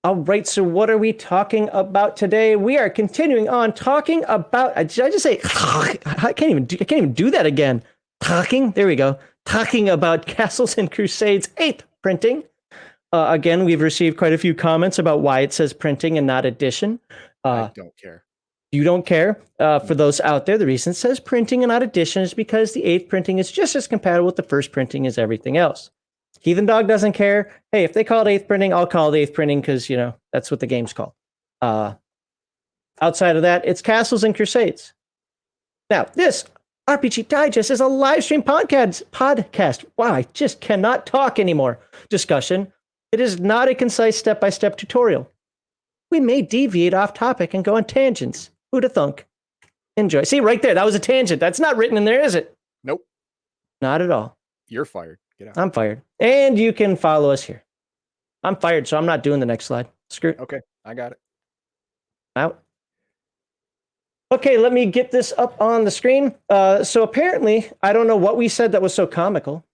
All right, so what are we talking about today? We are continuing on talking about. Did I just say? I can't even do that again. Talking. There we go. Talking about Castles and Crusades 8th printing. Again, we've received quite a few comments about why it says printing and not edition. I don't care. You don't care. For those out there, the reason it says printing and not edition is because the 8th printing is just as compatible with the first printing as everything else. Heathen Dog doesn't care. Hey, if they call it 8th printing, I'll call it 8th printing because, that's what the game's called. Outside of that, it's Castles and Crusades. Now, this RPG Digest is a live stream podcast. Wow, I just cannot talk anymore. Discussion. It is not a concise step-by-step tutorial. We may deviate off topic and go on tangents. Who'da thunk? Enjoy. See, right there, that was a tangent. That's not written in there, is it? Nope. Not at all. You're fired. Get out. I'm fired. And you can follow us here. I'm fired, so I'm not doing the next slide. Screw it. Okay, I got it. Out. Okay, let me get this up on the screen. So apparently, I don't know what we said that was so comical,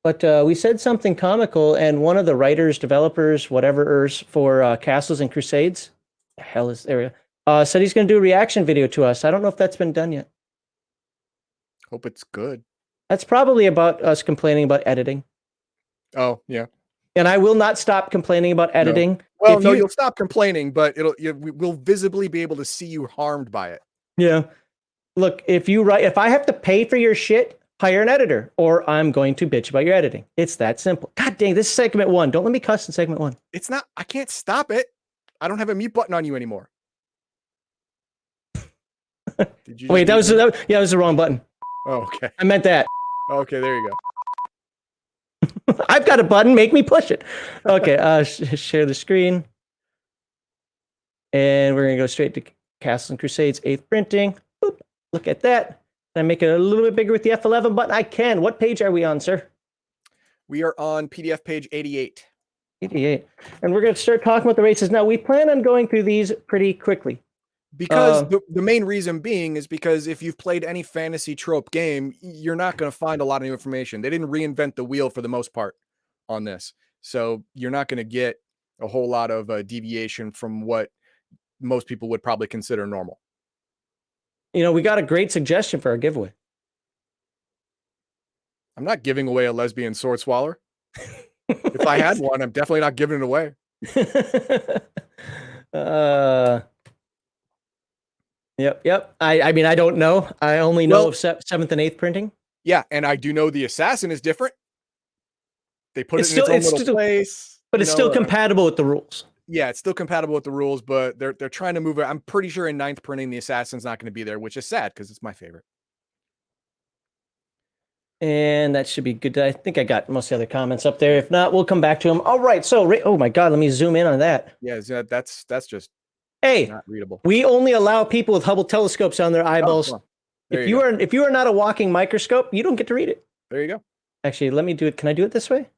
but we said something comical, and one of the writers, developers, whatever's for Castles and Crusades, the hell is there? Said he's going to do a reaction video to us. I don't know if that's been done yet. Hope it's good. That's probably about us complaining about editing. Oh, yeah. And I will not stop complaining about editing. No. Well, no, you'll stop complaining, but we'll visibly be able to see you harmed by it. Yeah. Look, if I have to pay for your shit, hire an editor, or I'm going to bitch about your editing. It's that simple. God dang, this is segment 1. Don't let me cuss in segment 1. It's not. I can't stop it. I don't have a mute button on you anymore. Wait, that was the wrong button. Oh, okay. I meant that. Okay, there you go. I've got a button. Make me push it. Okay, share the screen. And we're going to go straight to Castles and Crusades 8th printing. Boop. Look at that. Can I make it a little bit bigger with the F11 button? I can. What page are we on, sir? We are on PDF page 88. 88. And we're going to start talking about the races. Now, we plan on going through these pretty quickly. Because the main reason being is because if you've played any fantasy trope game, you're not going to find a lot of new information. They didn't reinvent the wheel for the most part on this. So you're not going to get a whole lot of deviation from what most people would probably consider normal. We got a great suggestion for our giveaway. I'm not giving away a lesbian sword swallower. If I had one, I'm definitely not giving it away. Yep. I mean, I don't know. I only know of 7th and 8th printing. Yeah, and I do know the assassin is different. They put it in its own little place. But it's still compatible with the rules. Yeah, it's still compatible with the rules, but they're trying to move it. I'm pretty sure in 9th printing, the assassin's not going to be there, which is sad because it's my favorite. And that should be good. I think I got most of the other comments up there. If not, we'll come back to them. All right. So, oh my God, let me zoom in on that. Yeah, that's just not readable. We only allow people with Hubble telescopes on their eyeballs. Oh, if you are not a walking microscope, you don't get to read it. There you go. Actually, let me do it. Can I do it this way?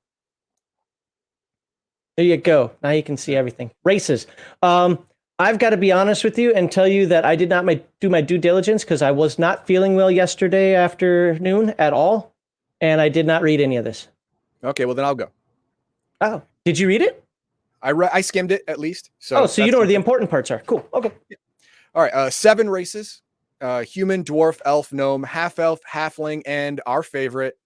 There you go. Now you can see everything. Races. I've got to be honest with you and tell you that I did not do my due diligence because I was not feeling well yesterday afternoon at all, and I did not read any of this. Okay, well then I'll go. Oh, did you read it? I skimmed it at least. So you know where the important parts are. Cool. Okay. Yeah. All right. 7 races: human, dwarf, elf, gnome, half-elf, halfling, and our favorite.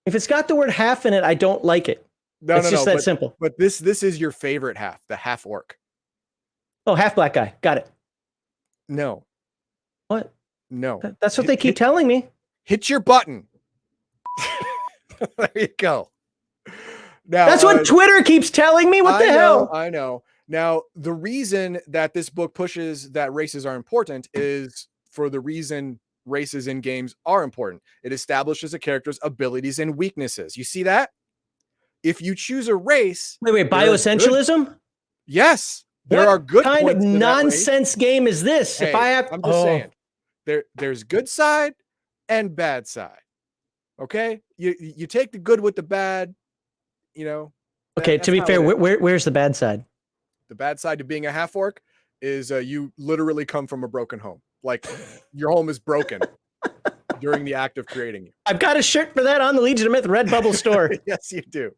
If it's got the word half in it, I don't like it. It's just that simple. But this is your favorite half, the half orc. Oh, half black guy. Got it. No. What? No. That's what they keep telling me. Hit your button. There you go. Now, that's what Twitter keeps telling me. What the hell? I know. Now, the reason that this book pushes that races are important is for the reason races in games are important. It establishes a character's abilities and weaknesses. You see that? If you choose a race... Wait, bioessentialism? Yes. There are good points. What kind of nonsense game is this? Hey, I'm just saying. There's good side and bad side. Okay? You take the good with the bad, Okay, to be fair, where's the bad side? The bad side to being a half orc is you literally come from a broken home. Like your home is broken during the act of creating you. I've got a shirt for that on the Legion of Myth Redbubble store. Yes, you do.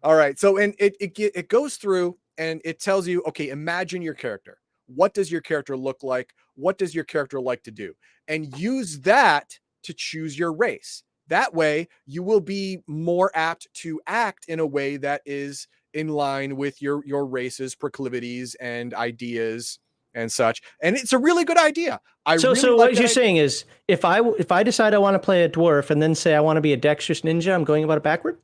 All right. So, and it goes through and it tells you, okay, imagine your character. What does your character look like? What does your character like to do? And use that to choose your race. That way, you will be more apt to act in a way that is in line with your race's proclivities and ideas and such. And it's a really good idea. I So, really so like what that you're idea. saying is, if I decide I want to play a dwarf and then say I want to be a dexterous ninja, I'm going about it backward.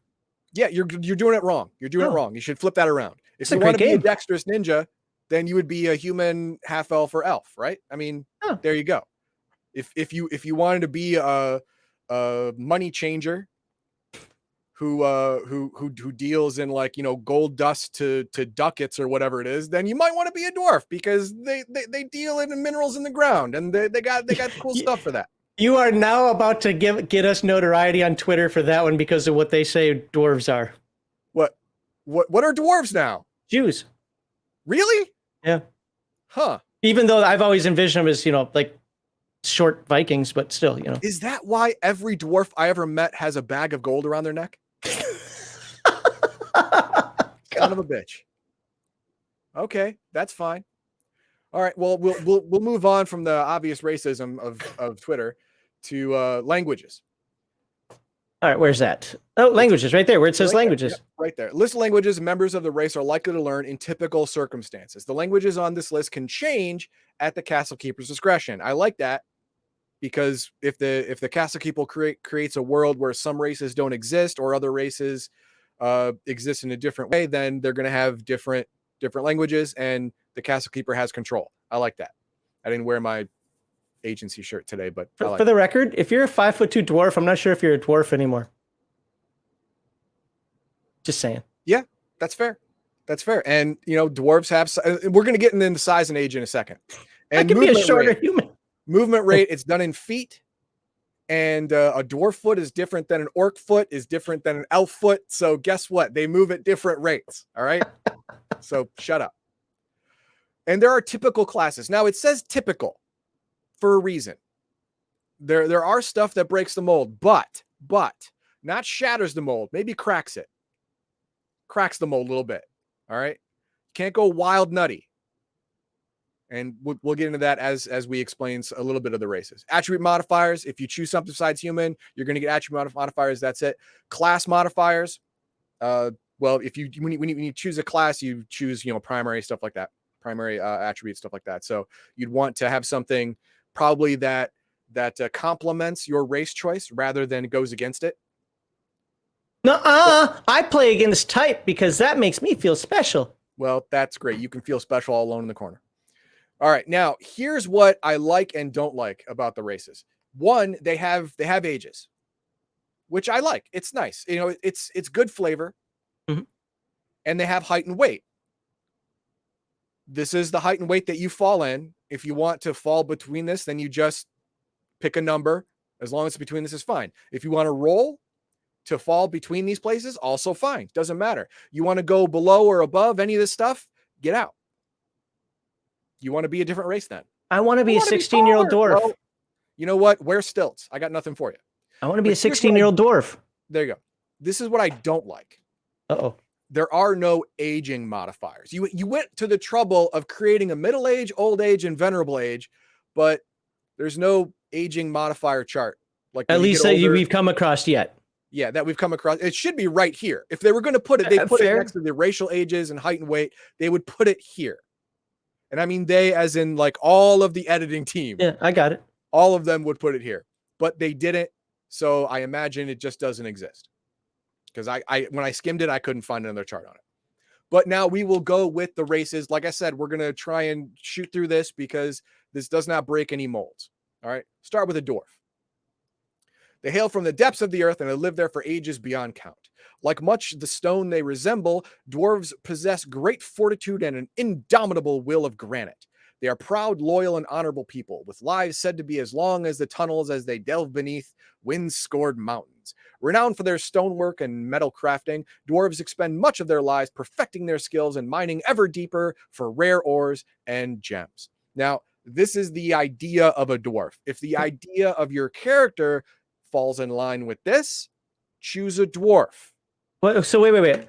Yeah, you're doing it wrong. You're doing it Oh. wrong. You should flip that around. If It's a you want great to be a game. dexterous ninja, then you would be a human half elf or elf, right? I mean, Oh. there you go. If you wanted to be a money changer who deals in, like, you know, gold dust to ducats or whatever it is, then you might want to be a dwarf because they deal in minerals in the ground and they got cool stuff for that. You are now about to get us notoriety on Twitter for that one because of what they say dwarves are. What are dwarves now? Jews. Really? Yeah. Huh. Even though I've always envisioned them as, you know, like short Vikings, but still, you know. Is that why every dwarf I ever met has a bag of gold around their neck? Son of a bitch. Okay, that's fine. All right, well, we'll move on from the obvious racism of Twitter to languages. All right, where's that? Oh, languages, right there, where it says Right there. languages. Yep, right there. List of languages members of the race are likely to learn in typical circumstances. The languages on this list can change at the castle keeper's discretion. I like that because if the castle keeper creates a world where some races don't exist or other races exist in a different way, then they're going to have different languages, and the castle keeper has control. I like that. I didn't wear my agency shirt today, but For the record, if you're a 5'2" dwarf, I'm not sure if you're a dwarf anymore. Just saying. Yeah, that's fair. That's fair. And, you know, dwarves have, we're going to get into size and age in a second. And I could be a shorter human. Movement rate, it's done in feet. And a dwarf foot is different than an orc foot, is different than an elf foot. So guess what? They move at different rates. All right. So shut up. And there are typical classes. Now it says typical for a reason. There are stuff that breaks the mold, but not shatters the mold, maybe cracks it. Cracks the mold a little bit. All right. Can't go wild nutty. And we'll get into that as we explain a little bit of the races. Attribute modifiers. If you choose something besides human, you're going to get attribute modifiers. That's it. Class modifiers. Well, when you choose a class, you choose, you know, primary stuff like that, primary attributes, stuff like that. So you'd want to have something probably that complements your race choice rather than goes against it. I play against type because that makes me feel special. Well, that's great. You can feel special all alone in the corner. All right, now here's what I like and don't like about the races. One, they have ages, which I like. It's nice. You know, it's good flavor. Mm-hmm. And they have height and weight. This is the height and weight that you fall in. If you want to fall between this, then you just pick a number. As long as it's between this is fine. If you want to roll to fall between these places, also fine. Doesn't matter. You want to go below or above any of this stuff, get out. You want to be a different race then? I want to be a 16-year-old dwarf. Well, you know what? Wear stilts. I got nothing for you. I want to be a 16-year-old dwarf. There you go. This is what I don't like. Uh-oh. There are no aging modifiers. You went to the trouble of creating a middle age, old age, and venerable age, but there's no aging modifier chart. Like at least that we've come across yet. Yeah, that we've come across. It should be right here. If they were going to put it, they put it next to the racial ages and height and weight. They would put it here. And I mean they as in like all of the editing team. Yeah, I got it. All of them would put it here, but they didn't. So I imagine it just doesn't exist. Because I when I skimmed it, I couldn't find another chart on it. But now we will go with the races. Like I said, we're going to try and shoot through this because this does not break any molds. All right. Start with a dwarf. They hail from the depths of the earth and have lived there for ages beyond count. Like much the stone they resemble, dwarves possess great fortitude and an indomitable will of granite. They are proud, loyal, and honorable people, with lives said to be as long as the tunnels as they delve beneath wind-scored mountains. Renowned for their stonework and metal crafting, dwarves expend much of their lives perfecting their skills and mining ever deeper for rare ores and gems. Now, this is the idea of a dwarf. If the idea of your character falls in line with this, choose a dwarf. So wait.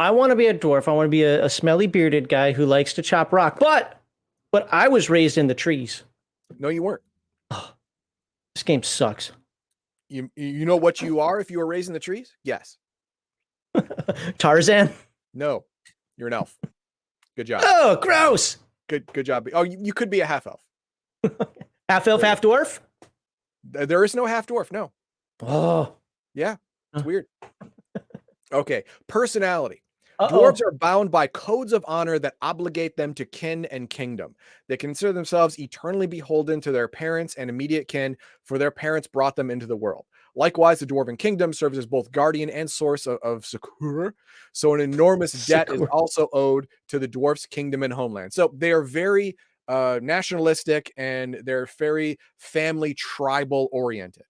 I want to be a dwarf. I want to be a smelly bearded guy who likes to chop rock. But I was raised in the trees. No, you weren't. This game sucks. You know what you are if you were raised in the trees? Yes. Tarzan? No, you're an elf. Good job. Oh, gross. Good job. Oh, you could be a half elf. Half elf, half dwarf? There is no half dwarf. No. Oh. Yeah, it's weird. Okay, personality. Uh-oh. Dwarves are bound by codes of honor that obligate them to kin and kingdom. They consider themselves eternally beholden to their parents and immediate kin, for their parents brought them into the world. Likewise, the Dwarven kingdom serves as both guardian and source of succor. So an enormous debt is also owed to the dwarf's kingdom and homeland. So they are very nationalistic, and they're very family tribal oriented.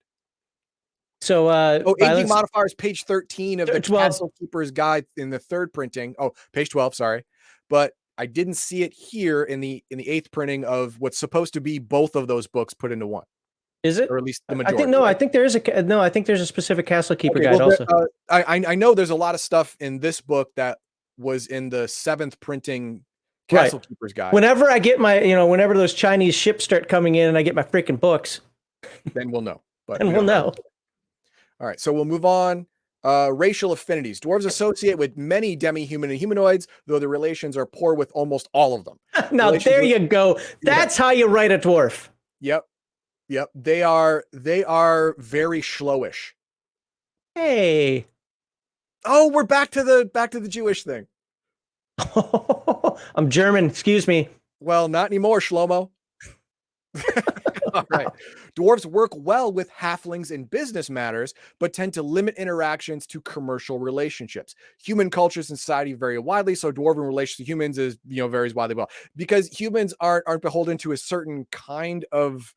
So, aging modifiers, page 13 of the 12. Castle Keeper's Guide in the third printing. Oh, page 12, sorry. But I didn't see it here in the 8th printing of what's supposed to be both of those books put into one. Is it? Or at least the majority. I think there is I think there's a specific Castle Keeper guide also. I know there's a lot of stuff in this book that was in the 7th printing Castle Keeper's Guide. Whenever I get my, whenever those Chinese ships start coming in and I get my freaking books, then we'll know. And we'll know. All right, so we'll move on. Racial affinities. Dwarves associate with many demi-human and humanoids, though the relations are poor with almost all of them. Now, there you go. That's how you write a dwarf. Yep. They are very Schloish. Hey. Oh, we're back to the Jewish thing. I'm German. Excuse me. Well, not anymore, Shlomo. All right. Dwarves work well with halflings in business matters, but tend to limit interactions to commercial relationships. Human cultures and society vary widely, so dwarven relations to humans is varies widely well, because humans aren't beholden to a certain kind of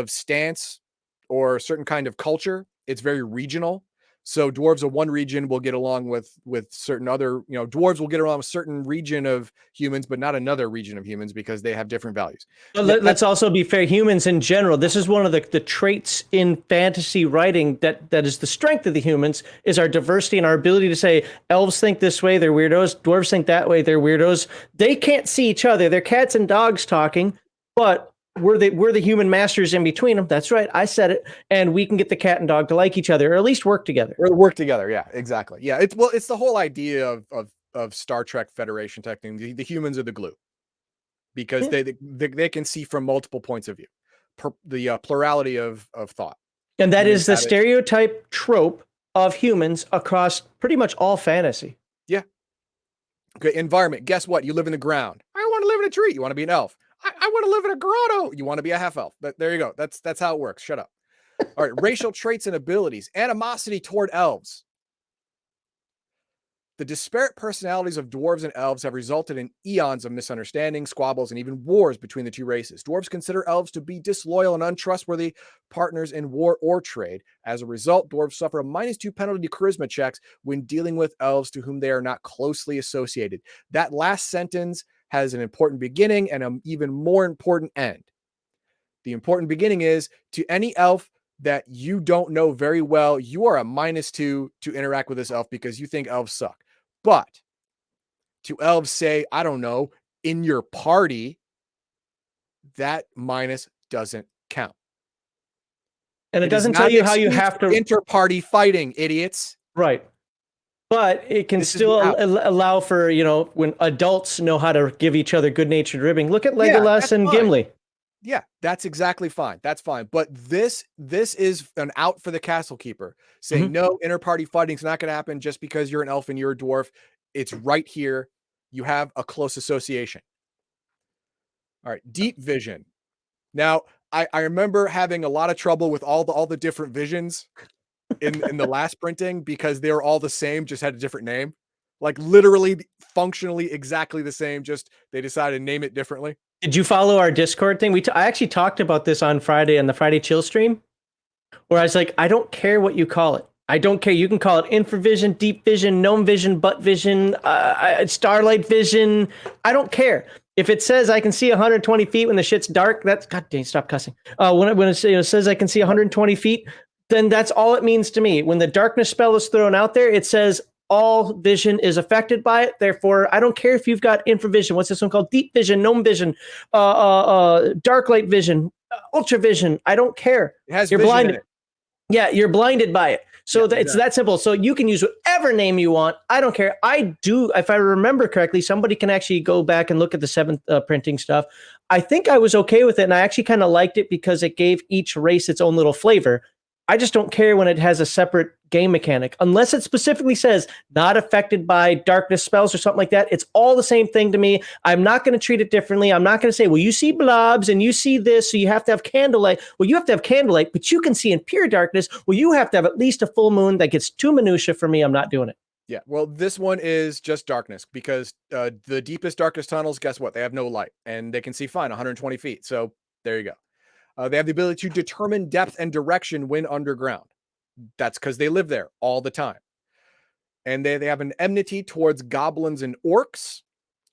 stance or a certain kind of culture. It's very regional. So dwarves of one region will get along with certain other, dwarves will get along with certain region of humans, but not another region of humans, because they have different values. Let's also be fair. Humans in general, this is one of the traits in fantasy writing that is the strength of the humans, is our diversity and our ability to say, elves think this way, they're weirdos. Dwarves think that way, they're weirdos. They can't see each other. They're cats and dogs talking, but we're the human masters in between them. That's right. I said it. And we can get the cat and dog to like each other, or at least work together. Or work together. Yeah, exactly. Yeah. It's the whole idea of Star Trek Federation technically. The humans are the glue, because they can see from multiple points of view, the plurality of thought. And that is the stereotype trope of humans across pretty much all fantasy. Yeah. Okay. Environment. Guess what? You live in the ground. I want to live in a tree. You want to be an elf. I want to live in a grotto. You want to be a half elf. There you go. That's how it works. Shut up. All right. Racial traits and abilities. Animosity toward elves. The disparate personalities of dwarves and elves have resulted in eons of misunderstandings, squabbles, and even wars between the two races. Dwarves consider elves to be disloyal and untrustworthy partners in war or trade. As a result, dwarves suffer a -2 penalty to charisma checks when dealing with elves to whom they are not closely associated. That last sentence has an important beginning and an even more important end. The important beginning is, to any elf that you don't know very well, you are a -2 to interact with this elf because you think elves suck. But to elves, say, I don't know, in your party, that minus doesn't count. And it doesn't tell you how you have to inter-party fighting, idiots. Right. But it can still allow for, when adults know how to give each other good-natured ribbing. Look at Legolas and Gimli. Yeah, that's exactly fine. That's fine. But this is an out for the Castle Keeper, saying no, inter-party fighting is not going to happen just because you're an elf and you're a dwarf. It's right here. You have a close association. All right, deep vision. Now, I remember having a lot of trouble with all the different visions in the last printing, because they were all the same, just had a different name. Like literally, functionally exactly the same, just they decided to name it differently. Did you follow our Discord thing? I actually talked about this on Friday on the Friday Chill stream, where I was like, I don't care what you call it. I don't care. You can call it infravision, deep vision, gnome vision, butt vision, starlight vision. I don't care. If it says I can see 120 feet when the shit's dark, that's, God dang, stop cussing. When it says I can see 120 feet, then that's all it means to me. When the darkness spell is thrown out there, it says all vision is affected by it. Therefore, I don't care if you've got infravision. What's this one called? Deep vision, gnome vision, dark light vision, ultra vision. I don't care. It has You're vision blinded. in it. Yeah, you're blinded by it. So Yeah, it's that simple. So you can use whatever name you want. I don't care. I do, if I remember correctly, somebody can actually go back and look at the 7th printing stuff. I think I was okay with it, and I actually kind of liked it because it gave each race its own little flavor. I just don't care when it has a separate game mechanic, unless it specifically says not affected by darkness spells or something like that. It's all the same thing to me. I'm not going to treat it differently. I'm not going to say, well, you see blobs and you see this, so you have to have candlelight. Well, you have to have candlelight, but you can see in pure darkness. Well, you have to have at least a full moon. That gets too minutia for me. I'm not doing it. Yeah, well, this one is just darkness because the deepest, darkest tunnels, guess what? They have no light and they can see fine 120 feet. So there you go. They have the ability to determine depth and direction when underground. That's because they live there all the time. And they have an enmity towards goblins and orcs,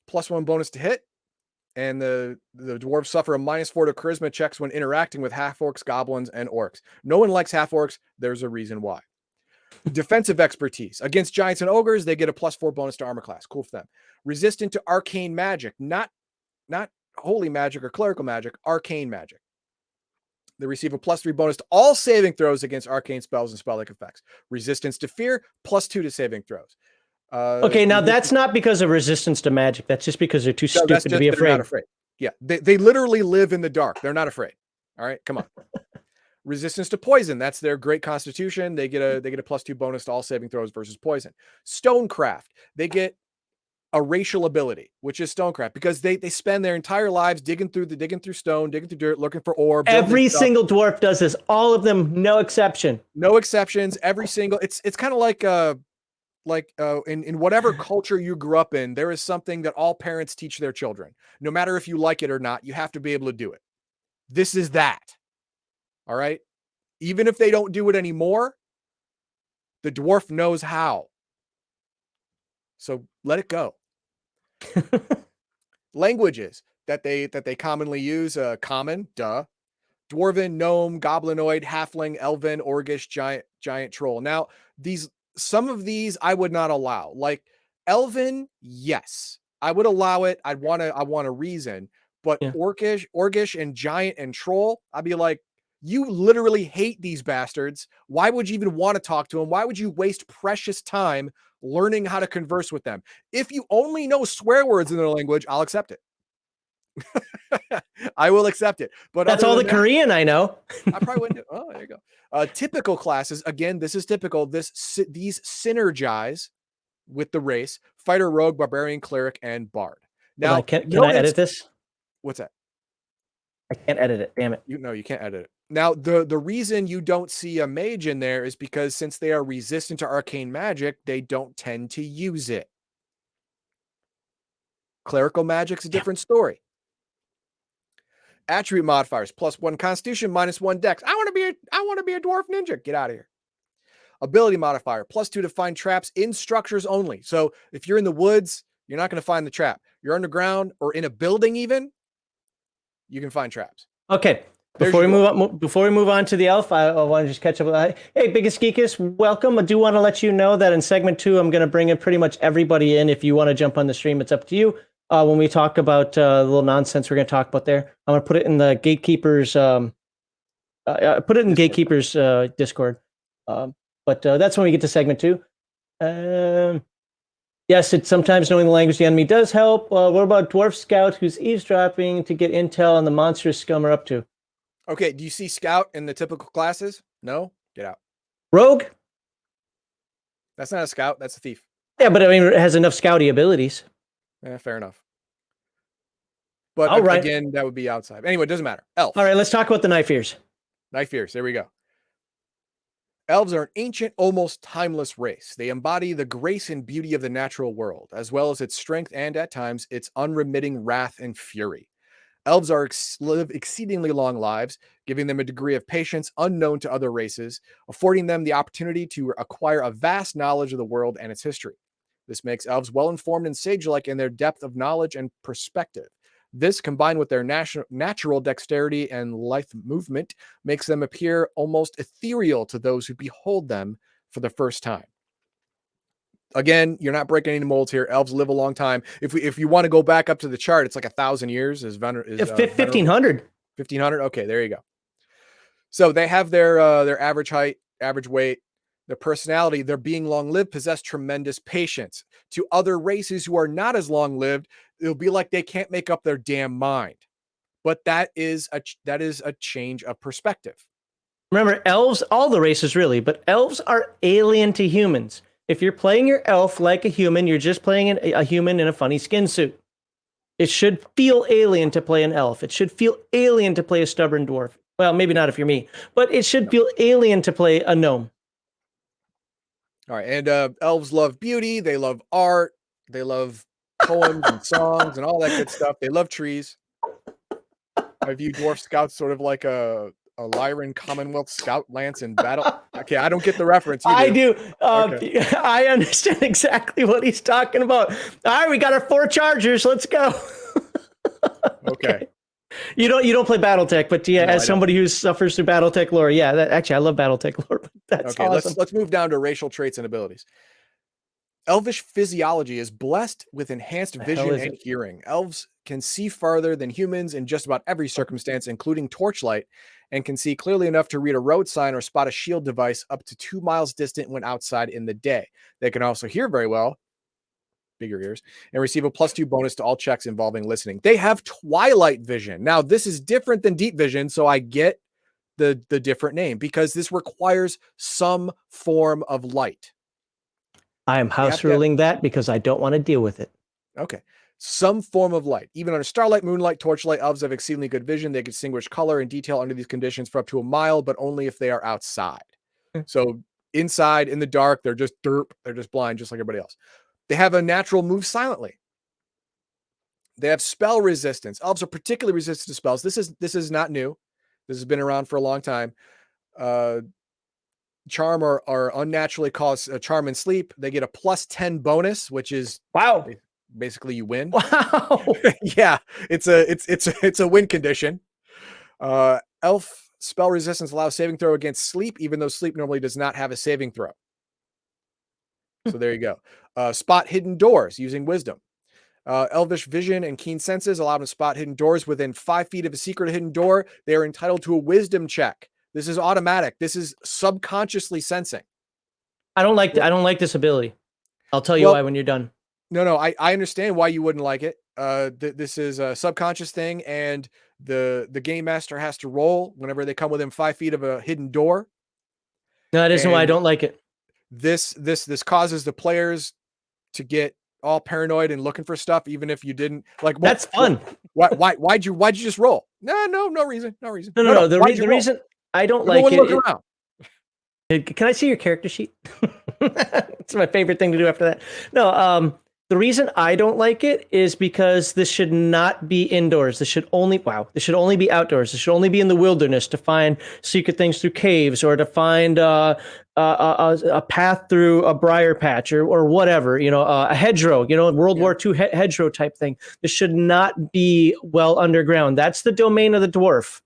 +1 bonus to hit. And the dwarves suffer a -4 to charisma checks when interacting with half-orcs, goblins, and orcs. No one likes half-orcs. There's a reason why. Defensive expertise. Against giants and ogres, they get a +4 bonus to armor class. Cool for them. Resistant to arcane magic. Not holy magic or clerical magic, arcane magic. They receive a +3 bonus to all saving throws against arcane spells and spell-like effects. Resistance to fear, +2 to saving throws. Okay, now that's not because of resistance to magic. That's just because they're too stupid to be afraid. They're not afraid. Yeah, they literally live in the dark. They're not afraid. All right, come on. Resistance to poison. That's their great constitution. They get a +2 bonus to all saving throws versus poison. Stonecraft. They get a racial ability, which is stonecraft, because they spend their entire lives digging through stone, digging through dirt, looking for ore. Every single dwarf does this. All of them, no exception. No exceptions. Every single. It's kind of like in whatever culture you grew up in, there is something that all parents teach their children. No matter if you like it or not, you have to be able to do it. This is that. All right. Even if they don't do it anymore, the dwarf knows how. So let it go. Languages that they commonly use, common, duh, dwarven, gnome, goblinoid, halfling, elven, orcish, giant troll. Now, some of these I would not allow. Like elven, yes, I would allow it. I want a reason, but yeah. orcish and giant and troll, I'd be like, you literally hate these bastards. Why would you even want to talk to them? Why would you waste precious time learning how to converse with them? If you only know swear words in their language, I'll accept it. I will accept it. But that's all the Korean I know. I probably wouldn't do. Oh, there you go. Typical classes. Again, this is typical. These synergize with the race: fighter, rogue, barbarian, cleric, and bard. Now, can I edit this? What's that? I can't edit it. Damn it. You can't edit it. Now, the reason you don't see a mage in there is because since they are resistant to arcane magic, they don't tend to use it. Clerical magic's a different story. Attribute modifiers: +1 constitution, -1 dex. I want to be a dwarf ninja. Get out of here. Ability modifier: +2 to find traps in structures only. So if you're in the woods, you're not going to find the trap. You're underground or in a building even, you can find traps. Okay. Before we move on to the elf, I want to just catch up. Hey, Biggest Geekus, welcome. I do want to let you know that in segment 2, I'm going to bring in pretty much everybody in. If you want to jump on the stream, it's up to you. When we talk about the little nonsense we're going to talk about there, I'm going to put it in the Gatekeepers. Gatekeepers Discord. But that's when we get to segment 2. Yes, it's sometimes knowing the language of the enemy does help. What about Dwarf Scout, who's eavesdropping to get intel on the monstrous scum are up to? Okay, do you see Scout in the typical classes? No? Get out. Rogue? That's not a Scout, that's a thief. Yeah, but I mean, it has enough Scouty abilities. Yeah, fair enough. But again, that would be outside. Anyway, it doesn't matter. Elf. All right, let's talk about the Knife Ears. Knife Ears, there we go. Elves are an ancient, almost timeless race. They embody the grace and beauty of the natural world, as well as its strength and, at times, its unremitting wrath and fury. Elves live exceedingly long lives, giving them a degree of patience unknown to other races, affording them the opportunity to acquire a vast knowledge of the world and its history. This makes elves well-informed and sage-like in their depth of knowledge and perspective. This, combined with their natural dexterity and lithe movement, makes them appear almost ethereal to those who behold them for the first time. Again, you're not breaking any molds here. Elves live a long time. If you want to go back up to the chart, it's like 1,000 years. Is 1500. 1,500. Okay, there you go. So they have their average height, average weight, their personality. Their being long-lived possess tremendous patience. To other races who are not as long-lived, it'll be like they can't make up their damn mind. But that is a change of perspective. Remember, elves, all the races really, but elves are alien to humans. If you're playing your elf like a human, you're just playing a human in a funny skin suit. It should feel alien to play an elf. It should feel alien to play a stubborn dwarf. Well, maybe not if you're me, but it should feel alien to play a gnome. All right, and elves love beauty. They love art. They love poems and songs and all that good stuff. They love trees. I view dwarf scouts sort of like a Lyran Commonwealth scout lance in battle. Okay, I don't get the reference. You do. I do. Okay. I understand exactly what he's talking about. All right, we got our 4 chargers. Let's go. Okay. You don't play BattleTech, but yeah, No, as somebody who suffers through BattleTech lore, yeah, actually I love BattleTech lore. But that's okay. awesome. Let's move down to racial traits and abilities. Elvish physiology is blessed with enhanced vision and hearing. Elves can see farther than humans in just about every circumstance, including torchlight, and can see clearly enough to read a road sign or spot a shield device up to 2 miles distant when outside in the day. They can also hear very well, bigger ears, and receive a +2 bonus to all checks involving listening. They have twilight vision. Now, this is different than deep vision, so I get the different name because this requires some form of light. I am house ruling that because I don't want to deal with it. Okay. Some form of light. Even under starlight, moonlight, torchlight, elves have exceedingly good vision. They can distinguish color and detail under these conditions for up to a mile, but only if they are outside. So inside, in the dark, they're just derp. They're just blind, just like everybody else. They have a natural move silently. They have spell resistance. Elves are particularly resistant to spells. This is not new. This has been around for a long time. Charm or unnaturally cause charm and sleep. They get a +10 bonus, which is wow. Basically, you win. Wow. Yeah, it's a win condition. Elf spell resistance allows saving throw against sleep, even though sleep normally does not have a saving throw. So there you go. Spot hidden doors using wisdom. Elvish vision and keen senses allow them to spot hidden doors within 5 feet of a secret hidden door. They are entitled to a wisdom check. This is automatic. This is subconsciously sensing. I don't like this ability. I'll tell you why when you're done. No, I understand why you wouldn't like it. This is a subconscious thing, and the game master has to roll whenever they come within 5 feet of a hidden door. No, that isn't why I don't like it. This causes the players to get all paranoid and looking for stuff, even if you didn't like. That's fun. Why'd you just roll? No reason. No. The reason I don't like it. Look around. Can I see your character sheet? It's my favorite thing to do after that. No, the reason I don't like it is because this should not be indoors. This should only be outdoors. This should only be in the wilderness to find secret things through caves or to find a path through a briar patch or whatever, a hedgerow, World War II hedgerow type thing. This should not be well underground. That's the domain of the dwarf,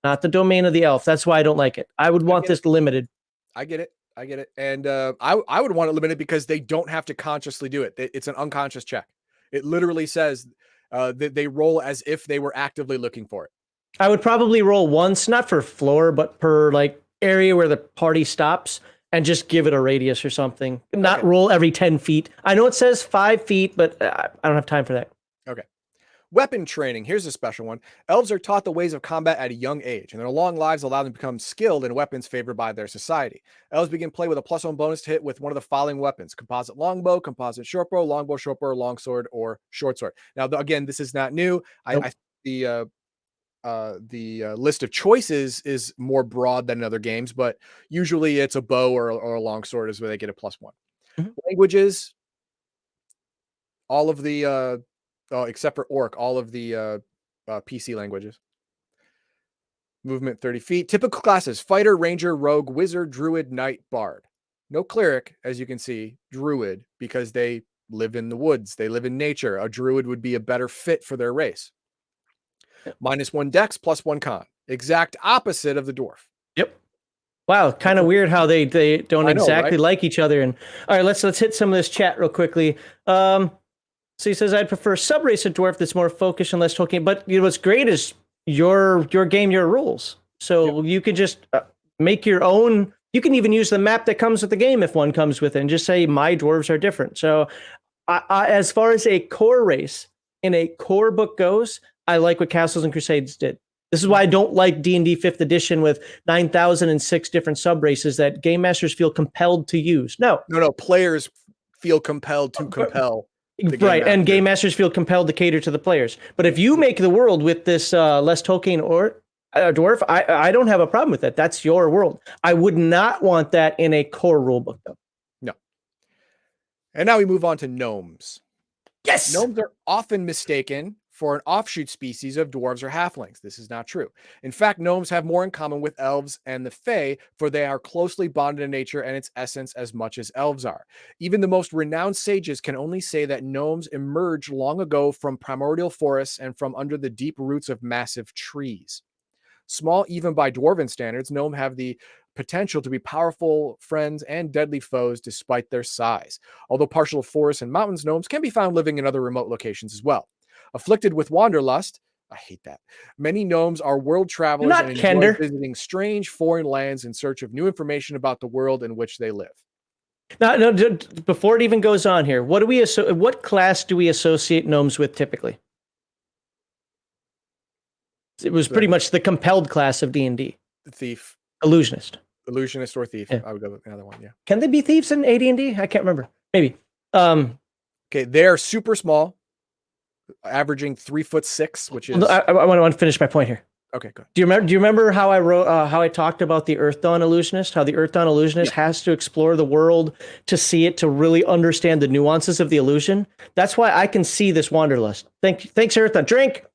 not the domain of the elf. That's why I don't like it. I would want this limited. I get it. And I would want it limited because they don't have to consciously do it. It's an unconscious check. It literally says that they roll as if they were actively looking for it. I would probably roll once, not for floor, but per area where the party stops, and just give it a radius or something. Not roll every 10 feet. I know it says 5 feet, but I don't have time for that. Okay. Weapon training. Here's a special one. Elves are taught the ways of combat at a young age, and their long lives allow them to become skilled in weapons favored by their society. Elves begin play with a +1 bonus to hit with one of the following weapons: composite longbow, composite shortbow, longbow, shortbow, longsword, or shortsword. Now, again, this is not new. Nope. The list of choices is more broad than in other games, but usually it's a bow or a longsword is where they get a +1. Mm-hmm. Languages, all of the except for Orc, all of the PC languages. Movement 30 feet. Typical classes: fighter, ranger, rogue, wizard, druid, knight, bard. No cleric, as you can see. Druid, because they live in the woods. They live in nature. A druid would be a better fit for their race. -1 dex, +1 con. Exact opposite of the dwarf. Yep. Wow, kind of weird how they don't I know, exactly right? like each other. And all right, let's hit some of this chat real quickly. So he says, I'd prefer a subrace of dwarf that's more focused and less talking. But you know what's great is your game, your rules. So you could just make your own. You can even use the map that comes with the game if one comes with it, and just say my dwarves are different. So as far as a core race in a core book goes, I like what Castles and Crusades did. This is why I don't like D&D 5th edition with 9,006 different sub races that game masters feel compelled to use. No, Players feel compelled to compel. Right, and game masters feel compelled to cater to the players. But if you make the world with this less Tolkien or dwarf, I don't have a problem with that. That's your world. I would not want that in a core rulebook, though. No. And now we move on to gnomes. Yes! Gnomes are often mistaken for an offshoot species of dwarves or halflings. This is not true. In fact, gnomes have more in common with elves and the fae, for they are closely bonded in nature and its essence as much as elves are. Even the most renowned sages can only say that gnomes emerged long ago from primordial forests and from under the deep roots of massive trees. Small even by dwarven standards, gnomes have the potential to be powerful friends and deadly foes despite their size. Although partial to forests and mountains, gnomes can be found living in other remote locations as well. Afflicted with wanderlust, I hate that. Many gnomes are world travelers and enjoy visiting strange foreign lands in search of new information about the world in which they live. Now, no, before it even goes on here, what class do we associate gnomes with typically? It was pretty much the compelled class of D&D. The thief. Illusionist Or thief. Yeah. I would go with another one, yeah. Can they be thieves in AD&D? I can't remember. Maybe. Okay, they're super small, averaging 3'6", which is... I want to finish my point here. Okay, good. Do you remember how I wrote how I talked about the Earth Dawn illusionist? How the Earth Dawn illusionist has to explore the world to see it, to really understand the nuances of the illusion. That's why I can see this wanderlust. Thanks, Earth Dawn. Drink.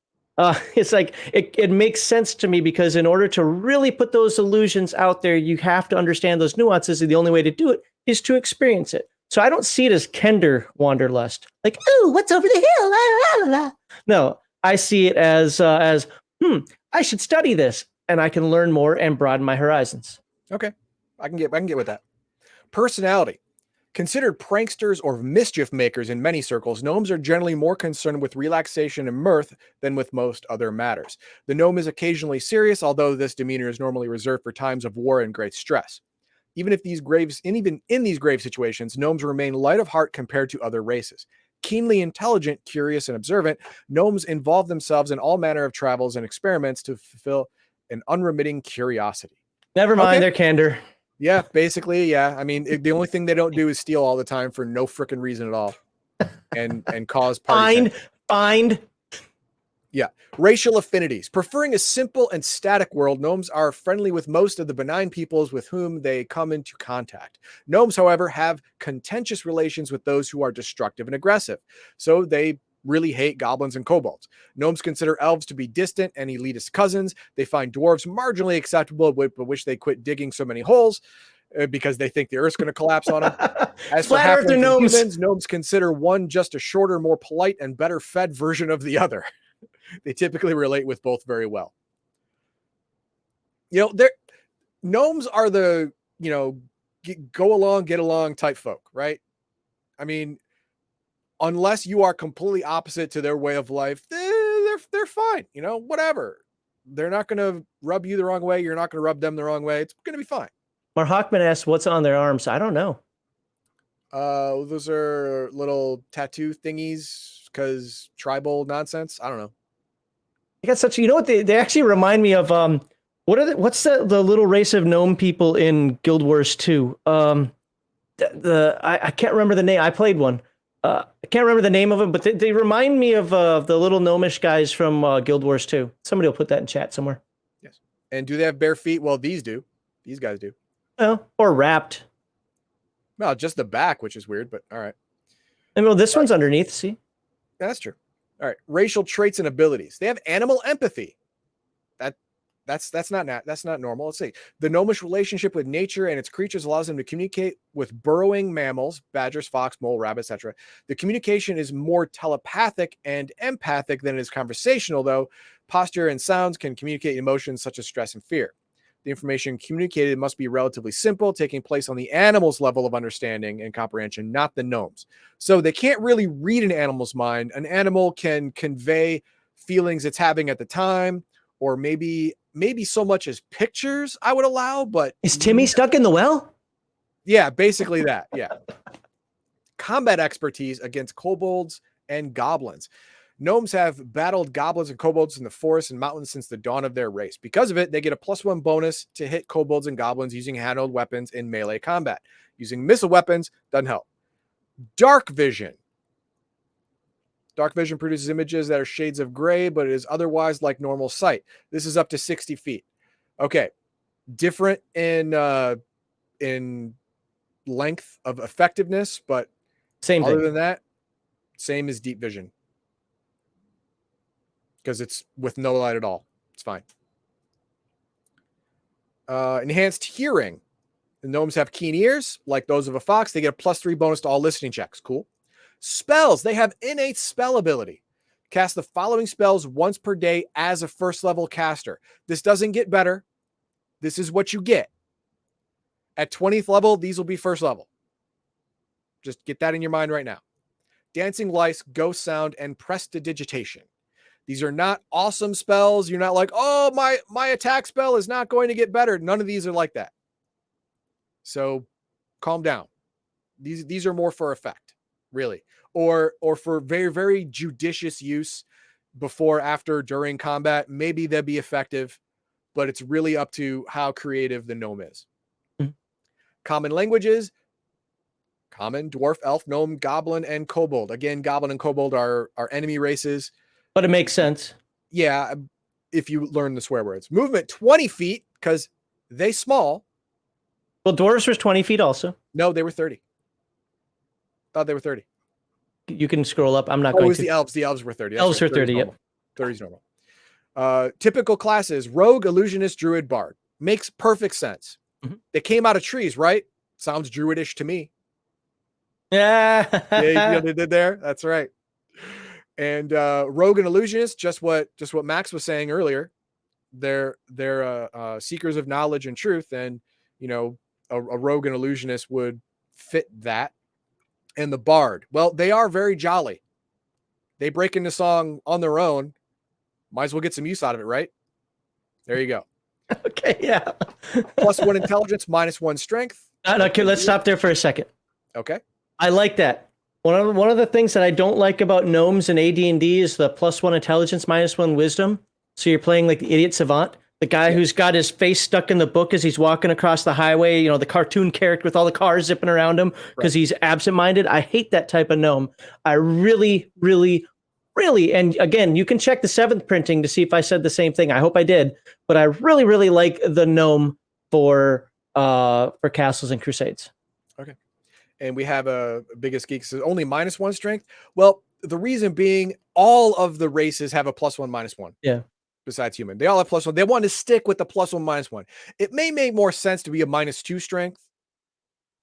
It's like it makes sense to me because in order to really put those illusions out there, you have to understand those nuances, and the only way to do it is to experience it. So I don't see it as Kender wanderlust, like, oh, what's over the hill? La, la, la. No, I see it as I should study this, and I can learn more and broaden my horizons. Okay, I can get with that. Personality. Considered pranksters or mischief makers in many circles, gnomes are generally more concerned with relaxation and mirth than with most other matters. The gnome is occasionally serious, although this demeanor is normally reserved for times of war and great stress. Even in these grave situations, gnomes remain light of heart compared to other races. Keenly intelligent, curious, and observant, gnomes involve themselves in all manner of travels and experiments to fulfill an unremitting curiosity. Never mind, they're Kender. Yeah, basically, yeah. I mean, the only thing they don't do is steal all the time for no freaking reason at all, and cause party. Find. Yeah, racial affinities. Preferring a simple and static world, gnomes are friendly with most of the benign peoples with whom they come into contact. Gnomes, however, have contentious relations with those who are destructive and aggressive, so they really hate goblins and kobolds. Gnomes consider elves to be distant and elitist cousins. They find dwarves marginally acceptable, but wish they quit digging so many holes because they think the earth's going to collapse on them. As for halflings and humans, gnomes consider one just a shorter, more polite, and better fed version of the other. They typically relate with both very well. Gnomes are the, go along, get along type folk, right? I mean, unless you are completely opposite to their way of life, they're fine. Whatever. They're not going to rub you the wrong way. You're not going to rub them the wrong way. It's going to be fine. Mark Hockman asks, what's on their arms? I don't know. Those are little tattoo thingies because tribal nonsense. I don't know. They got such, what they actually remind me of, what's the little race of gnome people in Guild Wars 2? I can't remember the name. I played one. I can't remember the name of them, but they remind me of the little gnomish guys from Guild Wars 2. Somebody will put that in chat somewhere. Yes. And do they have bare feet? Well, these do. These guys do. Oh, or wrapped. No, just the back, which is weird, but all right. And well, this one's underneath. See, that's true. All right. Racial traits and abilities. They have animal empathy. That's not normal. Let's see. The gnomish relationship with nature and its creatures allows them to communicate with burrowing mammals, badgers, fox, mole, rabbit, etc. The communication is more telepathic and empathic than it is conversational, though. Posture and sounds can communicate emotions such as stress and fear. The information communicated must be relatively simple, taking place on the animal's level of understanding and comprehension, not the gnomes. So they can't really read an animal's mind. An animal can convey feelings it's having at the time, or maybe so much as pictures I would allow, but Is Timmy stuck in the well? yeah, basically that. Yeah. Combat expertise against kobolds and goblins. Gnomes have battled goblins and kobolds in the forests and mountains since the dawn of their race. Because of it, they get a +1 bonus to hit kobolds and goblins using handheld weapons in melee combat. Using missile weapons doesn't help. Dark vision. Dark vision produces images that are shades of gray, but it is otherwise like normal sight. This is up to 60 feet. Okay. Different in length of effectiveness, but Same other thing. than that, same as deep vision. Because it's with no light at all. It's fine. Enhanced hearing. The gnomes have keen ears, like those of a fox. They get a +3 bonus to all listening checks. Cool. Spells. They have innate spell ability. Cast the following spells once per day as a first level caster. This doesn't get better. This is what you get. At 20th level, these will be first level. Just get that in your mind right now. Dancing Lice, Ghost Sound, and Prestidigitation. These are not awesome spells. You're not like, oh, my attack spell is not going to get better. None of these are like that. So calm down. These are more for effect, really, or for very, very judicious use before, after, during combat. Maybe they'll be effective, but it's really up to how creative the gnome is. Mm-hmm. Common languages. Common, dwarf, elf, gnome, goblin, and kobold. Again, goblin and kobold are enemy races. But it makes sense. Yeah, if you learn the swear words. Movement 20 feet, because they small. Well, dwarves were 20 feet also. No, they were 30. Thought they were 30. You can scroll up. I'm not going it was to. the elves. The elves were 30. That's Elves right. were 30, yep. 30 is normal. Typical classes: rogue, illusionist, druid, bard. Makes perfect sense. Mm-hmm. They came out of trees, right? Sounds druidish to me. Yeah. Yeah, you know what they did there? That's right. And rogue and illusionist, just what Max was saying earlier. They're seekers of knowledge and truth, and a rogue and illusionist would fit that. And the bard, well, they are very jolly. They break into song on their own. Might as well get some use out of it, right? There you go. Okay, yeah. +1 intelligence, -1 strength. Okay, let's stop there for a second. Okay. I like that. One of the things that I don't like about gnomes and AD&D is the +1 intelligence, -1 wisdom. So you're playing like the idiot savant, the guy who's got his face stuck in the book as he's walking across the highway, the cartoon character with all the cars zipping around him because he's absent-minded. I hate that type of gnome. I really, really, really, and again, you can check the 7th printing to see if I said the same thing. I hope I did, but I really, really like the gnome for Castles and Crusades. Okay. And we have a biggest geek says only -1 strength. Well, the reason being, all of the races have a +1, -1. Yeah. Besides human, they all have +1. They want to stick with the +1, -1. It may make more sense to be a -2 strength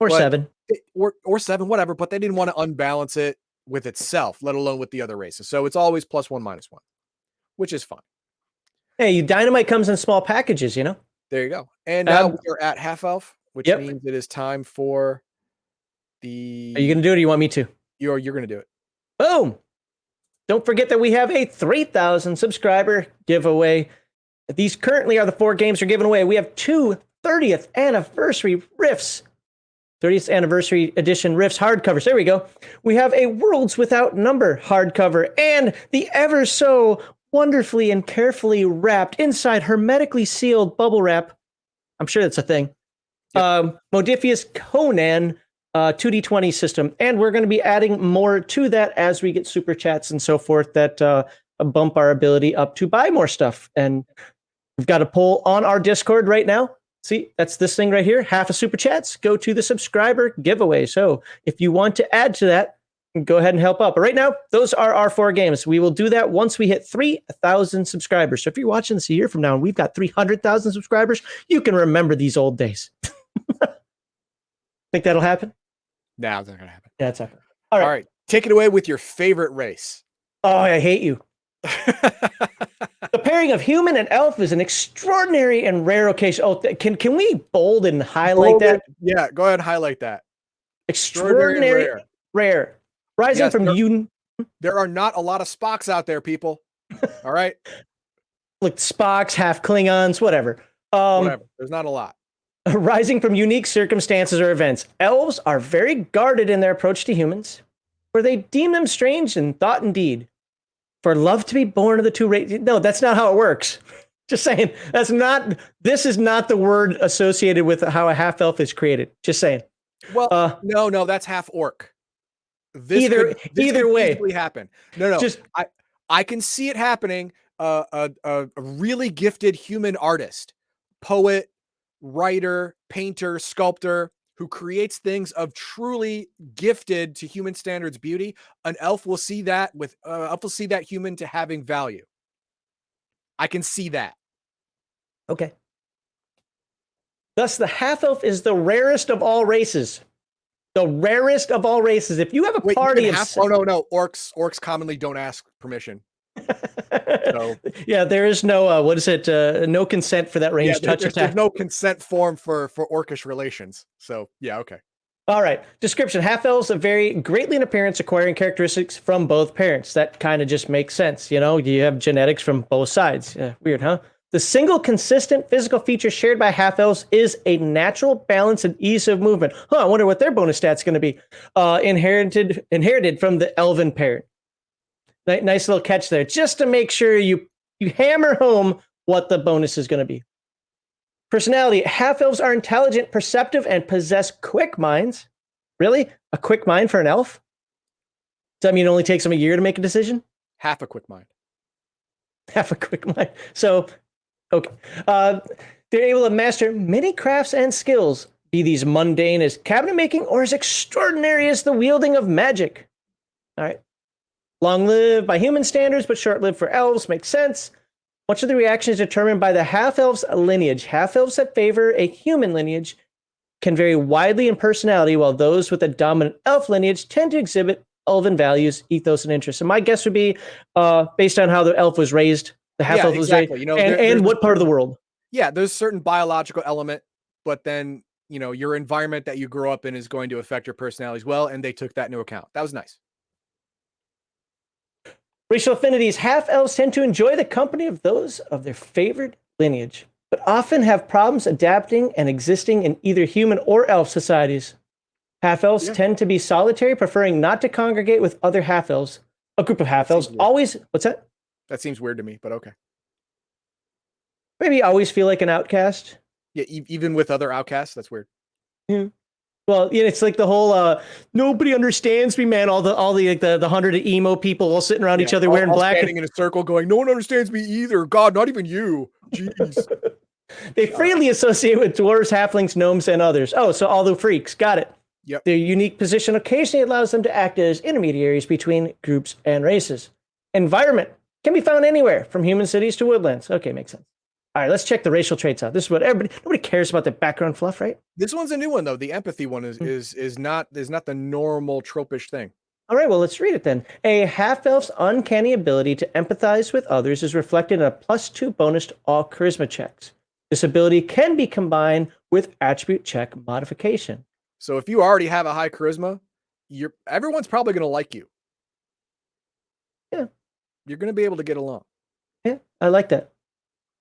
Or 7. Or 7, whatever. But they didn't want to unbalance it with itself, let alone with the other races. So it's always +1, -1, which is fine. Hey, dynamite comes in small packages, There you go. And now we're at half elf, which means it is time for the. Are you going to do it, or do you want me to? You're going to do it. Boom. Don't forget that we have a 3,000 subscriber giveaway. These currently are the 4 games we're giving away. We have 2 30th anniversary Rifts. 30th anniversary edition Rifts hardcovers. There we go. We have a Worlds Without Number hardcover and the ever so wonderfully and carefully wrapped, inside hermetically sealed bubble wrap. I'm sure that's a thing. Yep. Modiphius Conan 2D20 system. And we're going to be adding more to that as we get super chats and so forth that bump our ability up to buy more stuff. And we've got a poll on our Discord right now. See, that's this thing right here. Half a super chats go to the subscriber giveaway. So if you want to add to that, go ahead and help out. But right now, those are our 4 games. We will do that once we hit 3,000 subscribers. So if you're watching this a year from now and we've got 300,000 subscribers, you can remember these old days. Think that'll happen? No, it's not going to happen. Yeah, it's happening. All right. Take it away with your favorite race. Oh, I hate you. The pairing of human and elf is an extraordinary and rare occasion. Oh, can we bold and highlight that? Yeah, go ahead and highlight that. Extraordinary, and rare. Rising Yes, from there are not a lot of Spocks out there, people. All right, like Spocks, half Klingons, whatever. whatever. There's not a lot. Rising from unique circumstances or events, elves are very guarded in their approach to humans, for they deem them strange in thought and deed. For love to be born of the two races. No, that's not how it works. Just saying. This is not the word associated with how a half elf is created. Just saying. Well, no, that's half orc. Either way, easily happen. No. I can see it happening. A really gifted human artist, poet, writer, painter, sculptor who creates things of truly gifted to human standards beauty. An elf will see that human to having value. I can see that. Okay. Thus, the half elf is the rarest of all races. The rarest of all races. If you have a party of no. Orcs commonly don't ask permission. So yeah, there is no no consent for that range touch attack. There's no consent form for orcish relations. So yeah, okay. All right. Description: half elves vary greatly in appearance, acquiring characteristics from both parents. That kind of just makes sense. You know, you have genetics from both sides. Weird, huh? The single consistent physical feature shared by half elves is a natural balance and ease of movement. I wonder what their bonus stat's going to be. Inherited from the elven parent. Nice little catch there, just to make sure you hammer home what the bonus is going to be. Personality: half elves are intelligent, perceptive, and possess quick minds. Really? A quick mind for an elf? Does that mean it only takes them a year to make a decision? Half a quick mind. Half a quick mind. So, okay. They're able to master many crafts and skills, be these mundane as cabinet making or as extraordinary as the wielding of magic. All right. Long-lived by human standards, but short-lived for elves. Makes sense. Much of the reaction is determined by the half-elf's lineage. Half-elves that favor a human lineage can vary widely in personality, while those with a dominant elf lineage tend to exhibit elven values, ethos, and interests. And my guess would be based on how the elf was raised, the half-elf was raised, you know, and what part of the world. Yeah, there's a certain biological element, but then, you know, your environment that you grow up in is going to affect your personality as well, and they took that into account. That was nice. Racial affinities: half-elves tend to enjoy the company of those of their favored lineage, but often have problems adapting and existing in either human or elf societies. Half-elves tend to be solitary, preferring not to congregate with other half-elves. A group of half-elves always... What's that? That seems weird to me, but okay. Maybe always feel like an outcast. Yeah, even with other outcasts, that's weird. Yeah. Well, yeah, it's like the whole nobody understands me, man. All the 100 emo people all sitting around each other wearing black, standing in a circle, going, "No one understands me either. God, not even you." Jeez. They freely associate with dwarves, halflings, gnomes, and others. Oh, so all the freaks. Got it. Yep. Their unique position occasionally allows them to act as intermediaries between groups and races. Environment can be found anywhere, from human cities to woodlands. Okay, makes sense. All right, let's check the racial traits out. This is what nobody cares about the background fluff, right? This one's a new one though. The empathy one is not the normal tropish thing. All right, well, let's read it then. A half-elf's uncanny ability to empathize with others is reflected in a +2 bonus to all charisma checks. This ability can be combined with attribute check modification. So if you already have a high charisma, everyone's probably going to like you. Yeah. You're going to be able to get along. Yeah, I like that.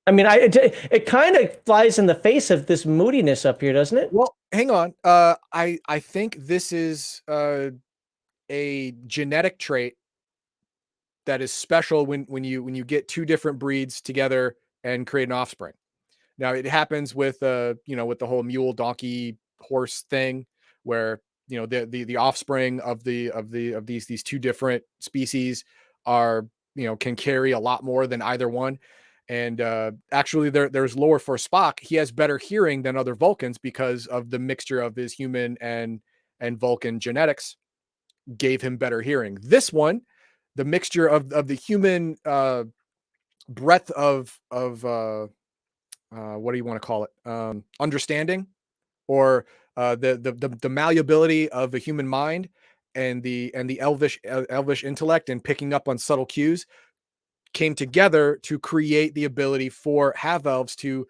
I mean, it kind of flies in the face of this moodiness up here, doesn't it? Well, hang on. I think this is a genetic trait that is special when you get two different breeds together and create an offspring. Now it happens with with the whole mule, donkey, horse thing, where the offspring of these two different species are can carry a lot more than either one. And actually, there's lore for Spock. He has better hearing than other Vulcans because of the mixture of his human and Vulcan genetics gave him better hearing. This one, the mixture of the human breadth of what do you want to call it? Understanding, or the malleability of the human mind and the elvish intellect and picking up on subtle cues came together to create the ability for half-elves to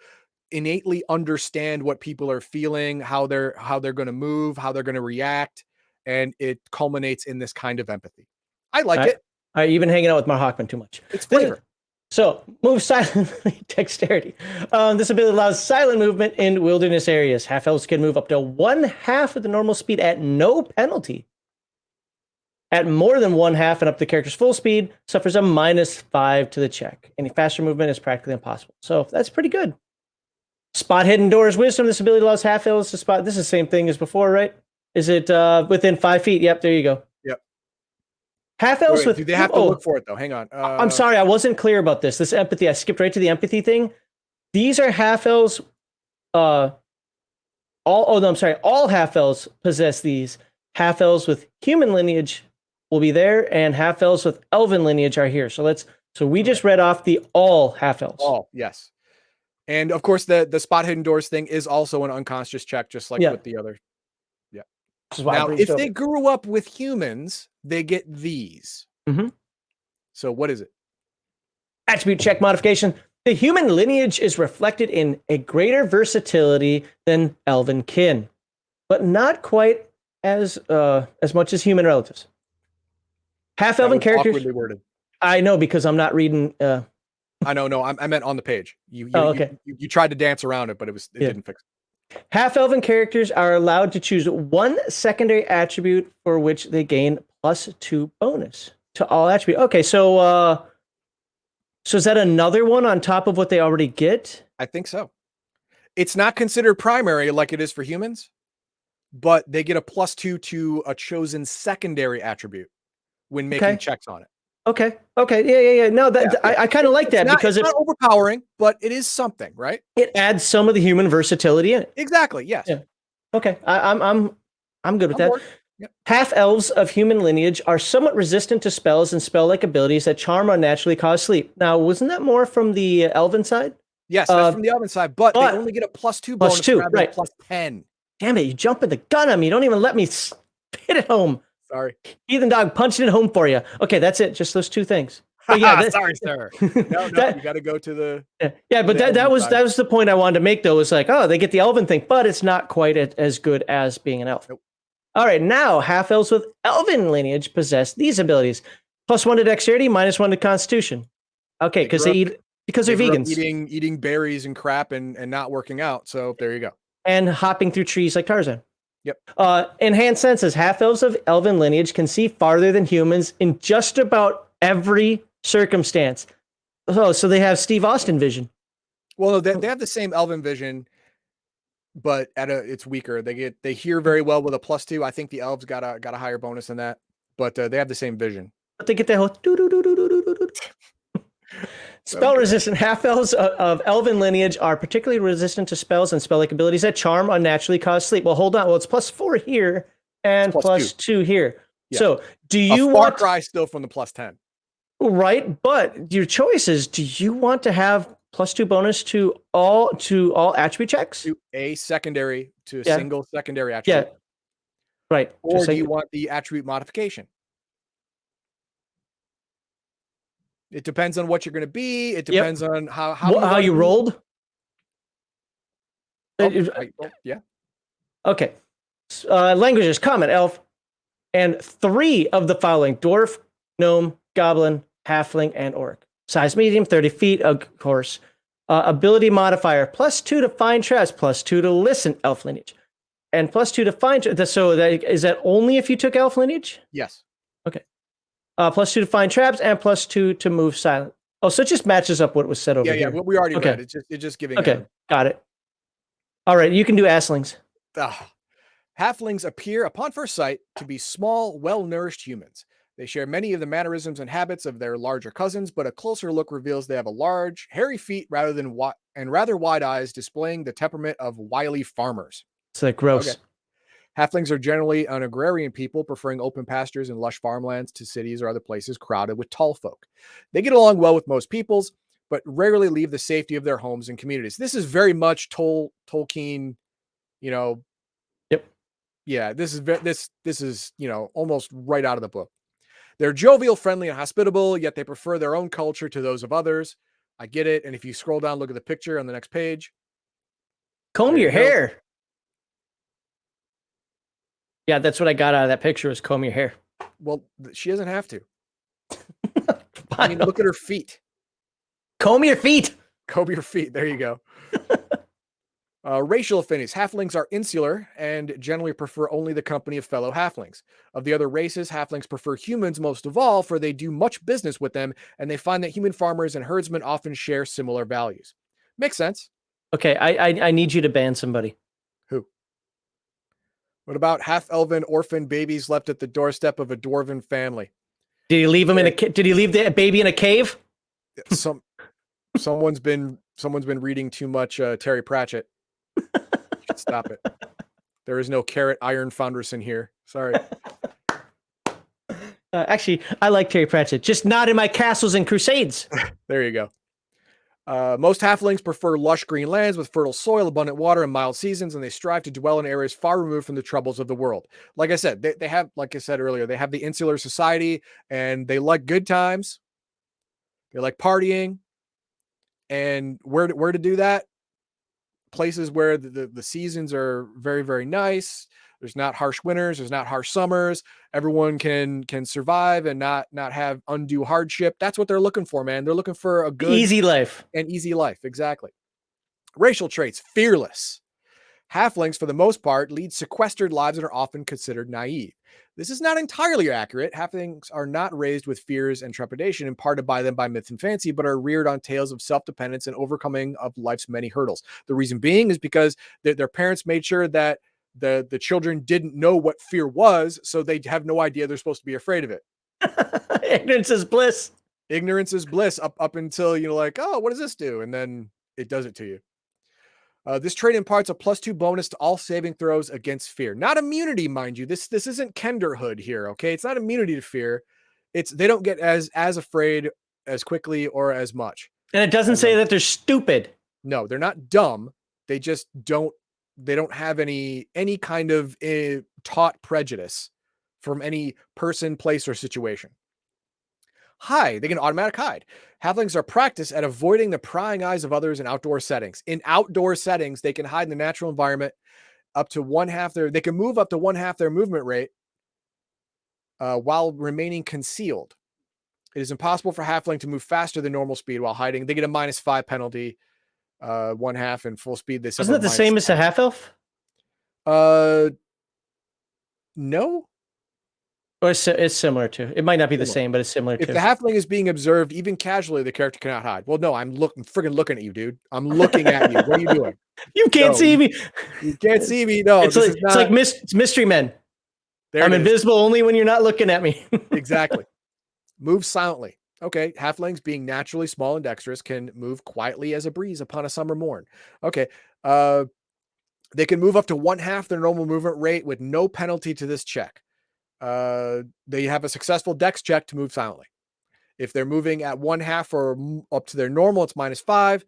innately understand what people are feeling, how they're going to move, how they're going to react, and it culminates in this kind of empathy. I like it. You've been hanging out with Mar Hockman too much. It's flavor. So move silently, dexterity. This ability allows silent movement in wilderness areas. Half-elves can move up to 1/2 of the normal speed at no penalty. At more than 1/2 and up to the character's full speed, suffers a -5 to the check. Any faster movement is practically impossible. So that's pretty good. Spot hidden doors wisdom. This ability allows half-elves to spot. This is the same thing as before, right? Is it within 5 feet? Yep, there you go. Yep. Half-elves with. Do they have to look for it though? Hang on. I'm sorry, I wasn't clear about this. This empathy, I skipped right to the empathy thing. These are half-elves. All half-elves possess these. Half-elves with human lineage will be there, and half-elves with elven lineage are here. So we just read off the all half-elves. All, yes. And of course, the spot hidden doors thing is also an unconscious check, just like with the other. Yeah. Now, if they grew up with humans, they get these. Mm-hmm. So what is it? Attribute check modification. The human lineage is reflected in a greater versatility than elven kin, but not quite as much as human relatives. Half-elven characters. Awkwardly worded. I know, because I'm not reading. I know. No, I meant on the page. You tried to dance around it, but it didn't fix it. Half-elven characters are allowed to choose one secondary attribute for which they gain +2 bonus to all attribute. Okay, so is that another one on top of what they already get? I think so. It's not considered primary like it is for humans, but they get a +2 to a chosen secondary attribute when making checks on it. Okay. Yeah. No, I kind of like that because it's not overpowering, but it is something, right? It adds some of the human versatility in it. Exactly. Yes. Yeah. Okay. I'm good with that. Yep. Half-elves of human lineage are somewhat resistant to spells and spell-like abilities that charm unnaturally cause sleep. Now, wasn't that more from the elven side? Yes, that's from the elven side, but they only get a +2 bonus rather than +10. Damn it, you jumping the gun on me. You don't even let me hit it home. Sorry. Heathen dog punching it home for you. Okay, that's it. Just those two things. But yeah, sorry, sir. No, you got to go to the. Yeah, but that was the point I wanted to make, though. Is like, oh, they get the elven thing, but it's not quite as good as being an elf. Nope. All right, now half-elves with elven lineage possess these abilities: +1 to dexterity, -1 to constitution. Okay, because they're vegans, eating berries and crap and not working out. So there you go. And hopping through trees like Tarzan. Yep. Enhanced senses. Half-elves of elven lineage can see farther than humans in just about every circumstance. Oh, so they have Steve Austin vision. Well, they have the same elven vision, but it's weaker. They hear very well with a +2. I think the elves got a higher bonus than that, but they have the same vision. But they get that whole spell resistant. Half-elves of elven lineage are particularly resistant to spells and spell-like abilities that charm unnaturally cause sleep. Well, hold on. Well, it's +4 here and +2 here. Yeah. So do you want a far cry still from the +10? Right, but your choice is: do you want to have +2 bonus to all attribute checks? To a single secondary attribute. Yeah. Right. Or do you want the attribute modification? It depends on what you're going to be. It depends on how you rolled. Yeah. Okay. Languages: Common, Elf, and 3 of the following: Dwarf, Gnome, Goblin, Halfling, and Orc. Size medium, 30 feet, of course. Ability modifier: +2 to find traps, +2 to listen, Elf lineage, and +2 to find. So is that only if you took Elf lineage? Yes. Okay. +2 to find traps and +2 to move silent. Oh, so it just matches up what was said over here. Yeah, what we already read. It's just giving. Okay, got it. All right, you can do asslings. Halflings appear upon first sight to be small, well-nourished humans. They share many of the mannerisms and habits of their larger cousins, but a closer look reveals they have a large, hairy feet rather wide eyes, displaying the temperament of wily farmers. It's like gross. Okay. Halflings are generally an agrarian people, preferring open pastures and lush farmlands to cities or other places crowded with tall folk. They get along well with most peoples, but rarely leave the safety of their homes and communities. This is very much Tolkien, Yep. Yeah, this is almost right out of the book. They're jovial, friendly, and hospitable, yet they prefer their own culture to those of others. I get it. And if you scroll down, look at the picture on the next page. Comb There your you go. hair. Yeah, that's what I got out of that picture was comb your hair. Well, she doesn't have to. I mean, look at her feet. Comb your feet. Comb your feet. There you go. Racial affinities. Halflings are insular and generally prefer only the company of fellow halflings. Of the other races, halflings prefer humans most of all, for they do much business with them, and they find that human farmers and herdsmen often share similar values. Makes sense. Okay, I need you to ban somebody. Who? What about half-elven orphan babies left at the doorstep of a dwarven family? Did he leave him in a? Did he leave the baby in a cave? Someone's been reading too much Terry Pratchett. You should stop it. There is no carrot iron Founderson here. Sorry. Actually, I like Terry Pratchett, just not in my castles and Crusades. There you go. Most halflings prefer lush green lands with fertile soil, abundant water, and mild seasons, and they strive to dwell in areas far removed from the troubles of the world. Like I said, they have, like I said earlier, they have the insular society, and they like good times. They like partying. And where to do that? Places where the seasons are very, very nice. There's not harsh winters. There's not harsh summers. Everyone can survive and not have undue hardship. That's what they're looking for, man. They're looking for a good, Easy life. and easy life. Exactly. Racial traits: fearless. Halflings, for the most part, lead sequestered lives and are often considered naive. This is not entirely accurate. Halflings are not raised with fears and trepidation imparted by them by myth and fancy, but are reared on tales of self-dependence and overcoming of life's many hurdles. The reason being is because their parents made sure that the children didn't know what fear was, so they have no idea they're supposed to be afraid of it. Ignorance is bliss. Ignorance is bliss up until you're like, oh, what does this do? And then it does it to you. This trait imparts a +2 bonus to all saving throws against fear. Not immunity, mind you. This isn't Kenderhood here, okay? It's not immunity to fear. It's they don't get as afraid as quickly or as much. And it doesn't say that they're stupid. No, they're not dumb. They just don't. They don't have any kind of taught prejudice from any person, place, or situation. Hide. They can automatic hide. Halflings are practiced at avoiding the prying eyes of others in outdoor settings. In outdoor settings, they can hide in the natural environment up to they can move up to 1/2 their movement rate while remaining concealed. It is impossible for halfling to move faster than normal speed while hiding. They get a -5 penalty, 1/2 and full speed. They Isn't it the same as a half elf? No. Or it's similar to. It might not be the same, but it's similar If to. the halfling is being observed, even casually, the character cannot hide. Well, no, I'm freaking looking at you, dude. I'm looking at you. What are you doing? You can't see me. You can't see me. No, it's like it's Mystery Men. I'm invisible only when you're not looking at me. Exactly. Move silently. Okay, halflings, being naturally small and dexterous, can move quietly as a breeze upon a summer morn. Okay, they can move up to 1/2 their normal movement rate with no penalty to this check. They have a successful dex check to move silently. If they're moving at 1/2 or up to their normal, it's -5.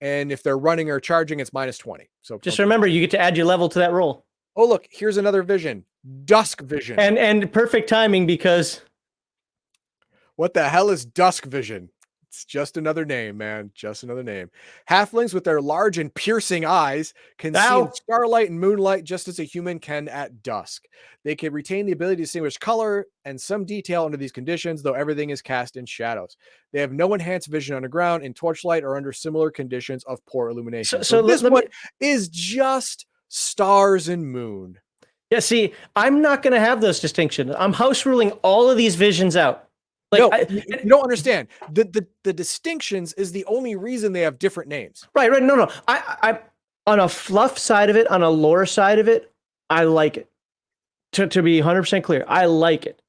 And if they're running or charging, it's -20. So just remember, you get to add your level to that roll. Oh, look, here's another vision. Dusk vision. And perfect timing because what the hell is dusk vision? It's just another name, man. Just another name. Halflings with their large and piercing eyes can see in starlight and moonlight just as a human can at dusk. They can retain the ability to distinguish color and some detail under these conditions, though everything is cast in shadows. They have no enhanced vision underground, in torchlight, or under similar conditions of poor illumination. So this one is just stars and moon. Yeah, see, I'm not going to have those distinctions. I'm house ruling all of these visions out. Like, no, you don't understand. The distinctions is the only reason they have different names. Right. No. I on a fluff side of it, on a lore side of it, I like it. To be 100% clear, I like it.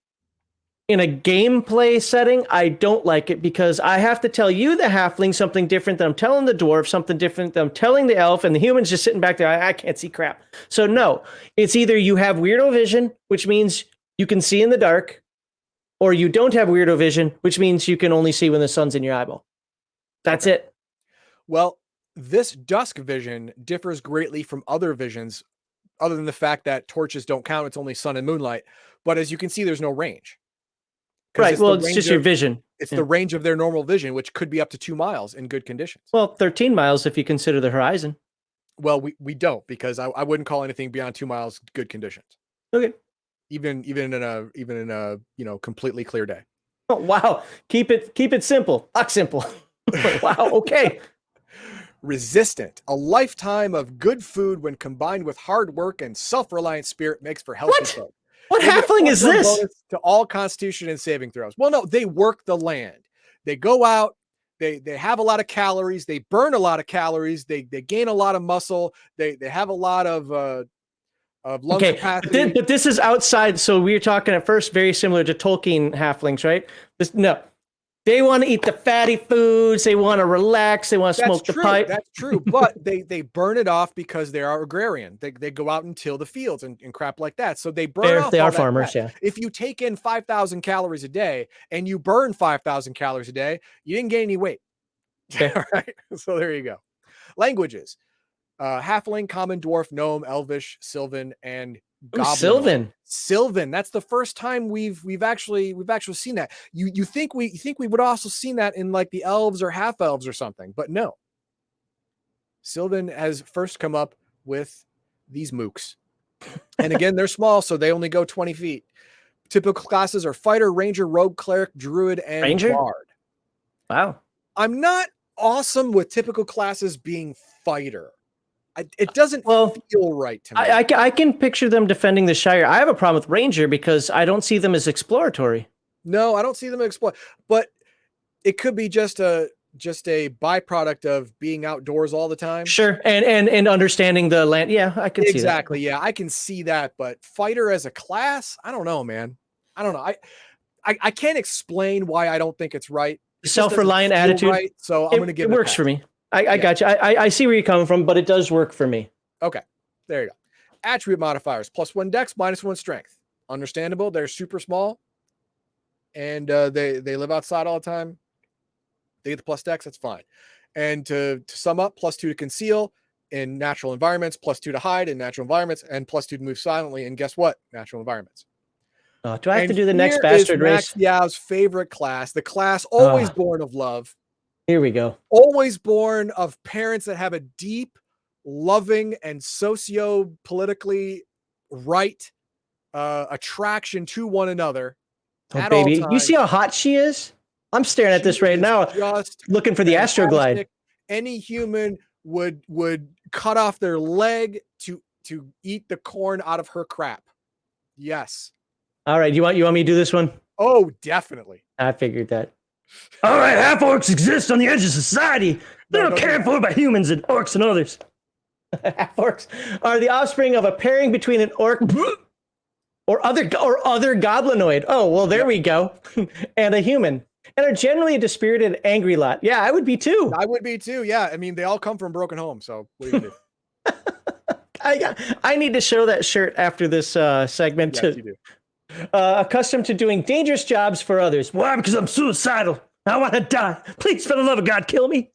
In a gameplay setting, I don't like it because I have to tell you, the halfling, something different than I'm telling the dwarf, something different than I'm telling the elf, and the human's just sitting back there. I can't see crap. So no, it's either you have weirdo vision, which means you can see in the dark, or you don't have weirdo vision, which means you can only see when the sun's in your eyeball. That's it. Well, this dusk vision differs greatly from other visions, other than the fact that torches don't count. It's only sun and moonlight. But as you can see, there's no range. Right. Well, it's just your vision. It's the range of their normal vision, which could be up to 2 miles in good conditions. Well, 13 miles if you consider the horizon. Well, we don't, because I wouldn't call anything beyond 2 miles good conditions. Okay. Even in a completely clear day. Oh, wow. Keep it simple. Not simple. Wow. Okay. Resistant. A lifetime of good food when combined with hard work and self-reliant spirit makes for healthy folk. What halfling is this? To all constitution and saving throws. Well, no, they work the land. They go out. They have a lot of calories. They burn a lot of calories. They gain a lot of muscle. They have a lot of lung capacity. But this is outside. So we were talking at first very similar to Tolkien halflings, right? No. They want to eat the fatty foods. They want to relax. They want to smoke the pipe. That's true. But they burn it off because they are agrarian. They go out and till the fields and crap like that. So they burn off. They are farmers, yeah. If you take in 5,000 calories a day and you burn 5,000 calories a day, you didn't gain any weight. All right. So there you go. Languages. Halfling, Common, Dwarf, Gnome, Elvish, Sylvan, and Goblin. Sylvan. That's the first time we've actually seen that. You think we would also seen that in like the elves or half elves or something, but no. Sylvan has first come up with these mooks. And again, they're small, so they only go 20 feet. Typical classes are fighter, ranger, rogue, cleric, druid, and bard. Wow. I'm not awesome with typical classes being fighter. It doesn't feel right to me. I can picture them defending the Shire. I have a problem with Ranger because I don't see them as exploratory. No, I don't see them explore, but it could be just a byproduct of being outdoors all the time. Sure, and understanding the land. Yeah, I can see that. Exactly. Yeah, I can see that. But fighter as a class, I don't know, man. I don't know. I can't explain why I don't think it's right. Self-reliant attitude. Right, so I'm going to give it. It works for me. I got you. I see where you're coming from, but it does work for me. Okay, there you go. Attribute modifiers: +1 dex, -1 strength. Understandable. They're super small, and they live outside all the time. They get the plus dex. That's fine. And to sum up, +2 to conceal in natural environments, +2 to hide in natural environments, and +2 to move silently. And guess what? Natural environments. Do I have to do the next bastard race? Yao's favorite class, the class always born of love. Here we go. Always born of parents that have a deep, loving, and socio-politically right attraction to one another. Oh, baby. You see how hot she is? I'm staring at this right now, looking for the Astroglide. Any human would cut off their leg to eat the corn out of her crap. Yes. All right. You want me to do this one? Oh, definitely. I figured that. All right, half-orcs exist on the edge of society. They're not cared for by humans and orcs and others. Half-orcs are the offspring of a pairing between an orc or other goblinoid. Oh, well, there we go. And a human. And are generally a dispirited, angry lot. Yeah, I would be too. I would be too, yeah. I mean, they all come from broken homes, so what do you do? I need to show that shirt after this segment. Yes, you do. Accustomed to doing dangerous jobs for others. Why? Because I'm suicidal. I want to die. Please, for the love of God, kill me.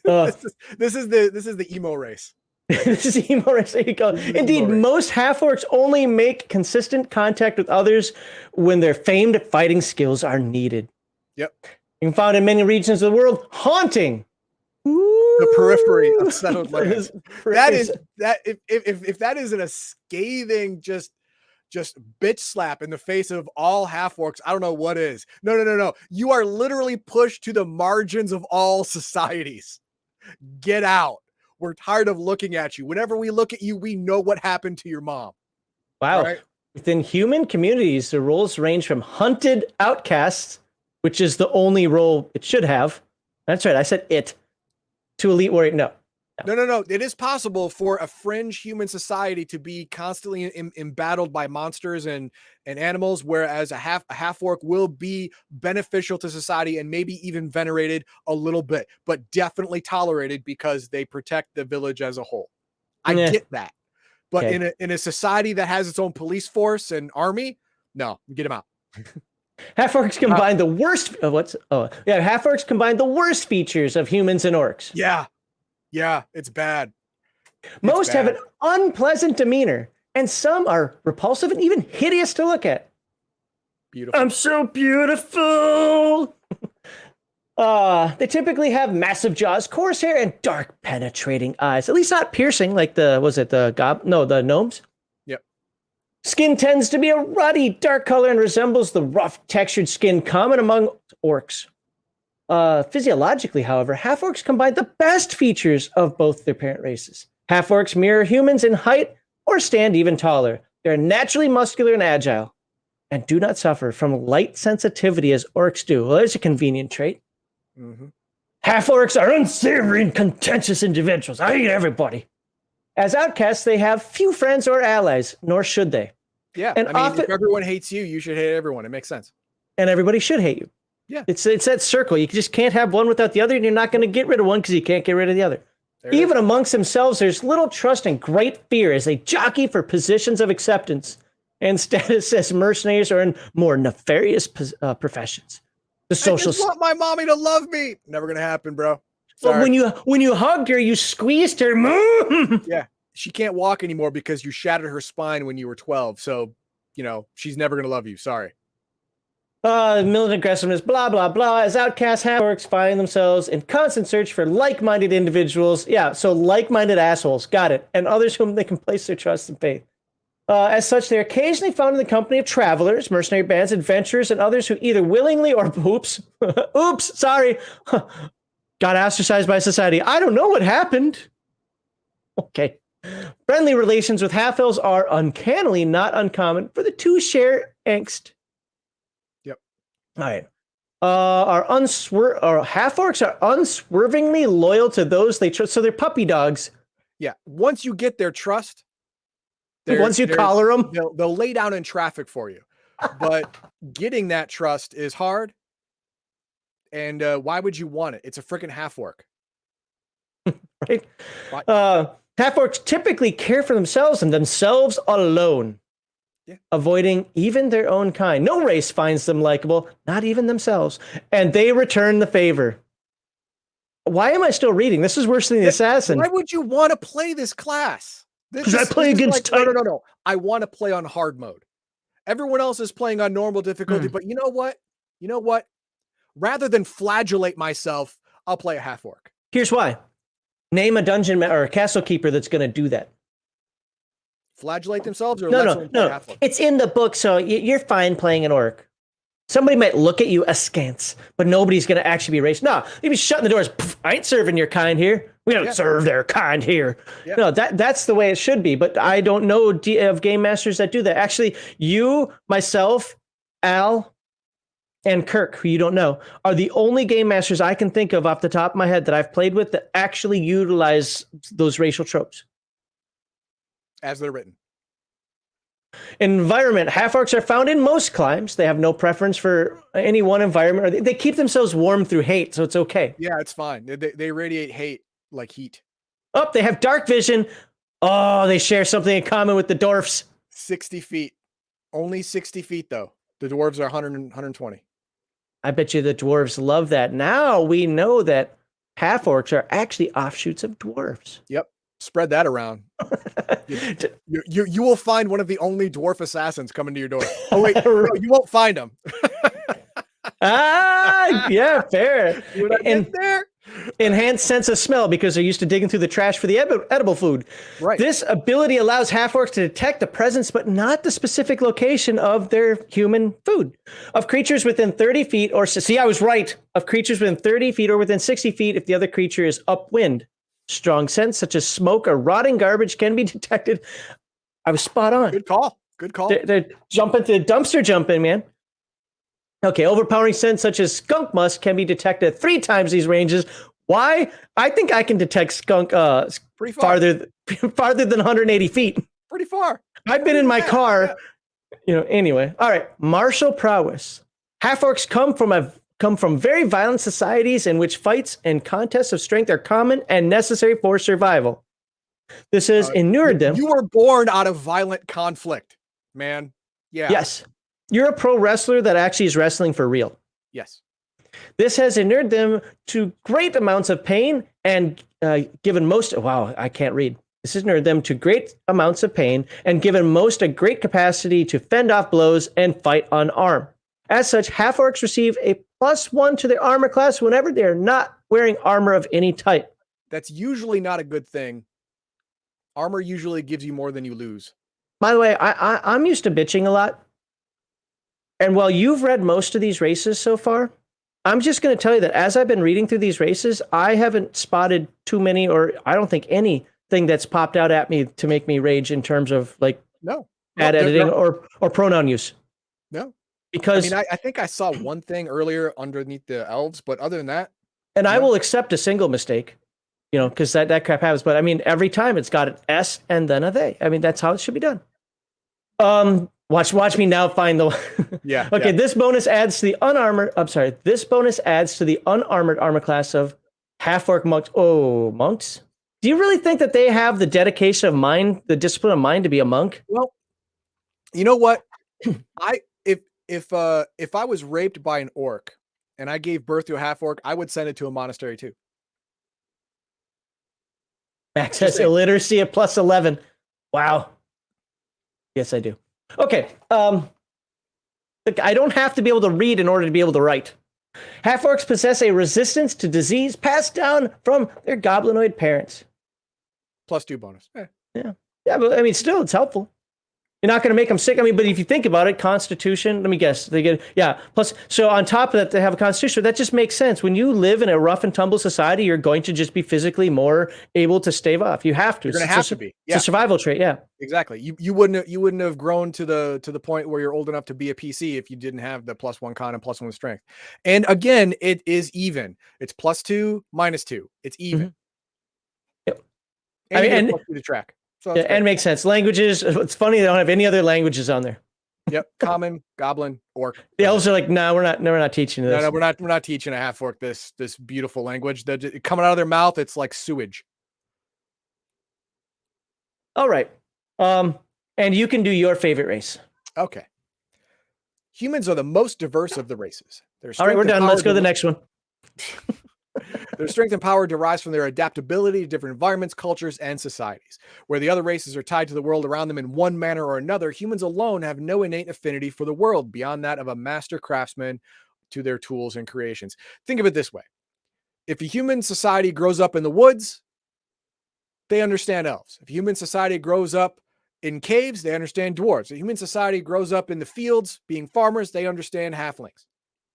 This is the emo race. This is emo race. There you go. Indeed, most half-orcs only make consistent contact with others when their famed fighting skills are needed. Yep. You can find in many regions of the world, haunting the periphery of settled lands. If that isn't a scathing just bitch slap in the face of all half-orcs, I don't know what is. No. You are literally pushed to the margins of all societies. Get out. We're tired of looking at you. Whenever we look at you, we know what happened to your mom. Wow. Right? Within human communities, the roles range from hunted outcasts, which is the only role it should have. That's right. I said it. To elite warrior. No. It is possible for a fringe human society to be constantly embattled by monsters and animals, whereas a half-orc will be beneficial to society and maybe even venerated a little bit, but definitely tolerated because they protect the village as a whole. I get that. But in a society that has its own police force and army, no, get them out. Half-orcs combine the worst half-orcs combine the worst features of humans and orcs. Yeah, it's bad. Most have an unpleasant demeanor, and some are repulsive and even hideous to look at. Beautiful. I'm so beautiful. They typically have massive jaws, coarse hair, and dark penetrating eyes. At least not piercing like the gnomes. Yep. Skin tends to be a ruddy, dark color and resembles the rough, textured skin common among orcs. Physiologically, however, half-orcs combine the best features of both their parent races. Half-orcs mirror humans in height or stand even taller. They're naturally muscular and agile, and do not suffer from light sensitivity as orcs do. Well, there's a convenient trait. Mm-hmm. Half-orcs are unsavory and contentious individuals. I hate everybody. As outcasts, they have few friends or allies, nor should they. Yeah, and if everyone hates you, you should hate everyone. It makes sense. And everybody should hate you. Yeah. It's that circle. You just can't have one without the other, and you're not going to get rid of one because you can't get rid of the other. Even amongst themselves, there's little trust and great fear as they jockey for positions of acceptance and status as mercenaries or in more nefarious professions. The social. I just want my mommy to love me. Never gonna happen, bro. Well, when you hugged her, you squeezed her. Yeah, she can't walk anymore because you shattered her spine when you were 12. So, she's never gonna love you. Sorry. Militant aggressiveness, blah, blah, blah. As outcasts, half-orcs find themselves in constant search for like-minded individuals. Yeah, so like-minded assholes. Got it. And others whom they can place their trust and faith. As such, they're occasionally found in the company of travelers, mercenary bands, adventurers, and others who either willingly or, oops, sorry, got ostracized by society. I don't know what happened. Okay. Friendly relations with half-elves are uncannily not uncommon, for the two share angst. Yep. All right. Half-orcs are unswervingly loyal to those they trust, so they're puppy dogs. Yeah. Once you get their trust, once you collar them, they'll lay down in traffic for you. But getting that trust is hard. And why would you want it? It's a freaking half-orc. Right? Half-orcs typically care for themselves and themselves alone, avoiding even their own kind. No race finds them likable, not even themselves, and they return the favor. Why am I still reading? This is worse than the assassin. Why would you want to play this class? Because I play against No. I want to play on hard mode. Everyone else is playing on normal difficulty, but you know what? Rather than flagellate myself, I'll play a half-orc. Here's why. Name a dungeon or a castle keeper that's going to do that. Flagellate themselves? Or No. It's in the book, so you're fine playing an orc. Somebody might look at you askance, but nobody's going to actually be racist. No, you'd be shutting the doors. I ain't serving your kind here. We don't serve their kind here. Yeah. No, that's the way it should be. But I don't know of game masters that do that. Actually, you, myself, Al, and Kirk, who you don't know, are the only game masters I can think of off the top of my head that I've played with that actually utilize those racial tropes. As they're written. Environment. Half-orcs are found in most climes. They have no preference for any one environment. Or they keep themselves warm through hate, so it's okay. Yeah, it's fine. They radiate hate like heat. Oh, they have dark vision. Oh, they share something in common with the dwarfs. 60 feet. Only 60 feet, though. The dwarves are 100 and 120. I bet you the dwarves love that. Now we know that half-orcs are actually offshoots of dwarves. Yep. Spread that around. You will find one of the only dwarf assassins coming to your door. Oh, wait. No, you won't find them. Yeah, fair. And there. Enhanced sense of smell because they're used to digging through the trash for the edible food. Right. This ability allows half-orcs to detect the presence, but not the specific location of their human food. Of creatures within 30 feet or... See, I was right. Of creatures within 30 feet or within 60 feet if the other creature is upwind. Strong scents such as smoke or rotting garbage can be detected. I was spot on. Good call. They're jumping to the dumpster jumping, man. Okay, overpowering scents such as skunk musk can be detected at 3 times these ranges. Why? I think I can detect skunk pretty far. farther than 180 feet. Pretty far. I've been in my car. Yeah. Anyway. All right. Martial prowess. Half-orcs come from very violent societies in which fights and contests of strength are common and necessary for survival. This has inured them. You were born out of violent conflict, man. Yeah. Yes. You're a pro wrestler that actually is wrestling for real. Yes. This has inured them to great amounts of pain and given most... Wow, I can't read. This has inured them to great amounts of pain and given most a great capacity to fend off blows and fight unarmed. As such, half-orcs receive a +1 to their armor class whenever they are not wearing armor of any type. That's usually not a good thing. Armor usually gives you more than you lose. By the way, I'm used to bitching a lot. And while you've read most of these races so far, I'm just going to tell you that as I've been reading through these races, I haven't spotted too many, or I don't think anything that's popped out at me to make me rage in terms of like bad editing or pronoun use. No. Because I think I saw one thing earlier underneath the elves, but other than that. And I will accept a single mistake, because that crap happens. But I mean, every time it's got an S and then a they. I mean, that's how it should be done. Watch me now find the. Yeah. Okay, this bonus adds to the unarmored. I'm sorry. This bonus adds to the unarmored armor class of half-orc monks. Oh, monks. Do you really think that they have the dedication of mind, the discipline of mind to be a monk? Well, you know what? If I was raped by an orc and I gave birth to a half orc, I would send it to a monastery too. Max has illiteracy at +11. Wow. Yes, I do. Okay. Look, I don't have to be able to read in order to be able to write. Half-orcs possess a resistance to disease passed down from their goblinoid parents. +2 bonus. Yeah, but I mean, still, it's helpful. You're not going to make them sick. I mean, but if you think about it, Constitution, let me guess, they get, plus, so on top of that, they have a Constitution. That just makes sense. When you live in a rough and tumble society, you're going to just be physically more able to stave off. You have to. You're going to have to be. It's a survival trait, yeah. Exactly. You wouldn't have grown to the point where you're old enough to be a PC if you didn't have the +1 con and +1 strength. And again, it is even. It's +2, -2. It's even. Yep. And +2 to track. So yeah, and makes sense. Languages. It's funny they don't have any other languages on there. Yep. Common, goblin, orc. The elves are like, no, we're not teaching this. No, we're not teaching a half orc this beautiful language. That coming out of their mouth, it's like sewage. All right. And you can do your favorite race. Okay. Humans are the most diverse of the races. All right, we're done. Let's go to the next one. Their strength and power derives from their adaptability to different environments, cultures, and societies. Where the other races are tied to the world around them in one manner or another, humans alone have no innate affinity for the world beyond that of a master craftsman to their tools and creations. Think of it this way. If a human society grows up in the woods, they understand elves. If human society grows up in caves, they understand dwarves. If human society grows up in the fields, being farmers, they understand halflings.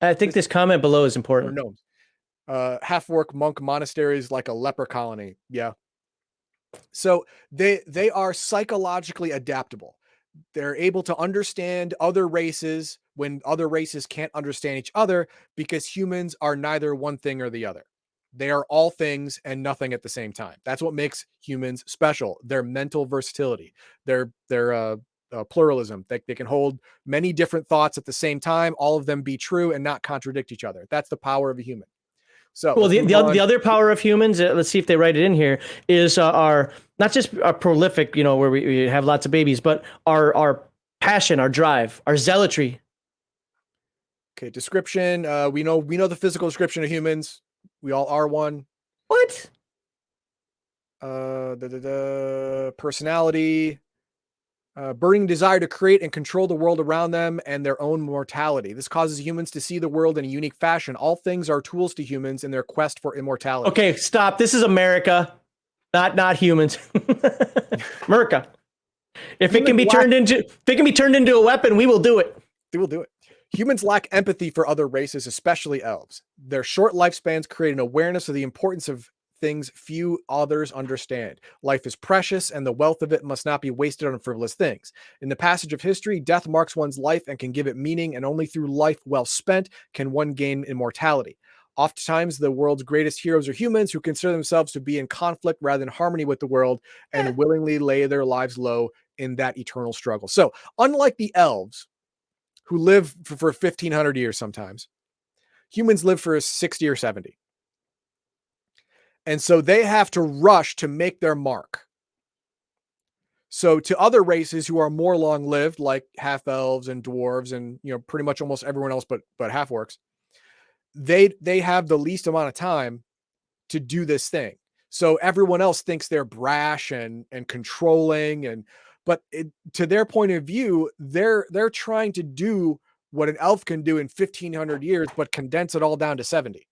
I think this comment below is important. Or gnomes. Half-orc monk monasteries like a leper colony. Yeah. So they are psychologically adaptable. They're able to understand other races when other races can't understand each other because humans are neither one thing or the other. They are all things and nothing at the same time. That's what makes humans special. Their mental versatility, their pluralism. They can hold many different thoughts at the same time, all of them be true and not contradict each other. That's the power of a human. So, well, the other power of humans, let's see if they write it in here, is our not just our prolific, where we have lots of babies, but our passion, our drive, our zealotry. Okay, description. We know the physical description of humans. We all are one. What? Personality. Burning desire to create and control the world around them and their own mortality. This causes humans to see the world in a unique fashion. All things are tools to humans in their quest for immortality. Okay, stop. This is America, not humans. America. If it can be turned into a weapon, we will do it. We will do it. Humans lack empathy for other races, especially elves. Their short lifespans create an awareness of the importance of things few others understand. Life is precious, and the wealth of it must not be wasted on frivolous things. In the passage of history, death marks one's life and can give it meaning, and only through life well spent can one gain immortality. Oftentimes, the world's greatest heroes are humans who consider themselves to be in conflict rather than harmony with the world and willingly lay their lives low in that eternal struggle. So, unlike the elves, who live for 1,500 years sometimes, humans live for 60 or 70. And so they have to rush to make their mark. So to other races who are more long-lived, like half-elves and dwarves and pretty much almost everyone else but half-orcs, they have the least amount of time to do this thing. So everyone else thinks they're brash and controlling, but to their point of view, they're trying to do what an elf can do in 1500 years, but condense it all down to 70.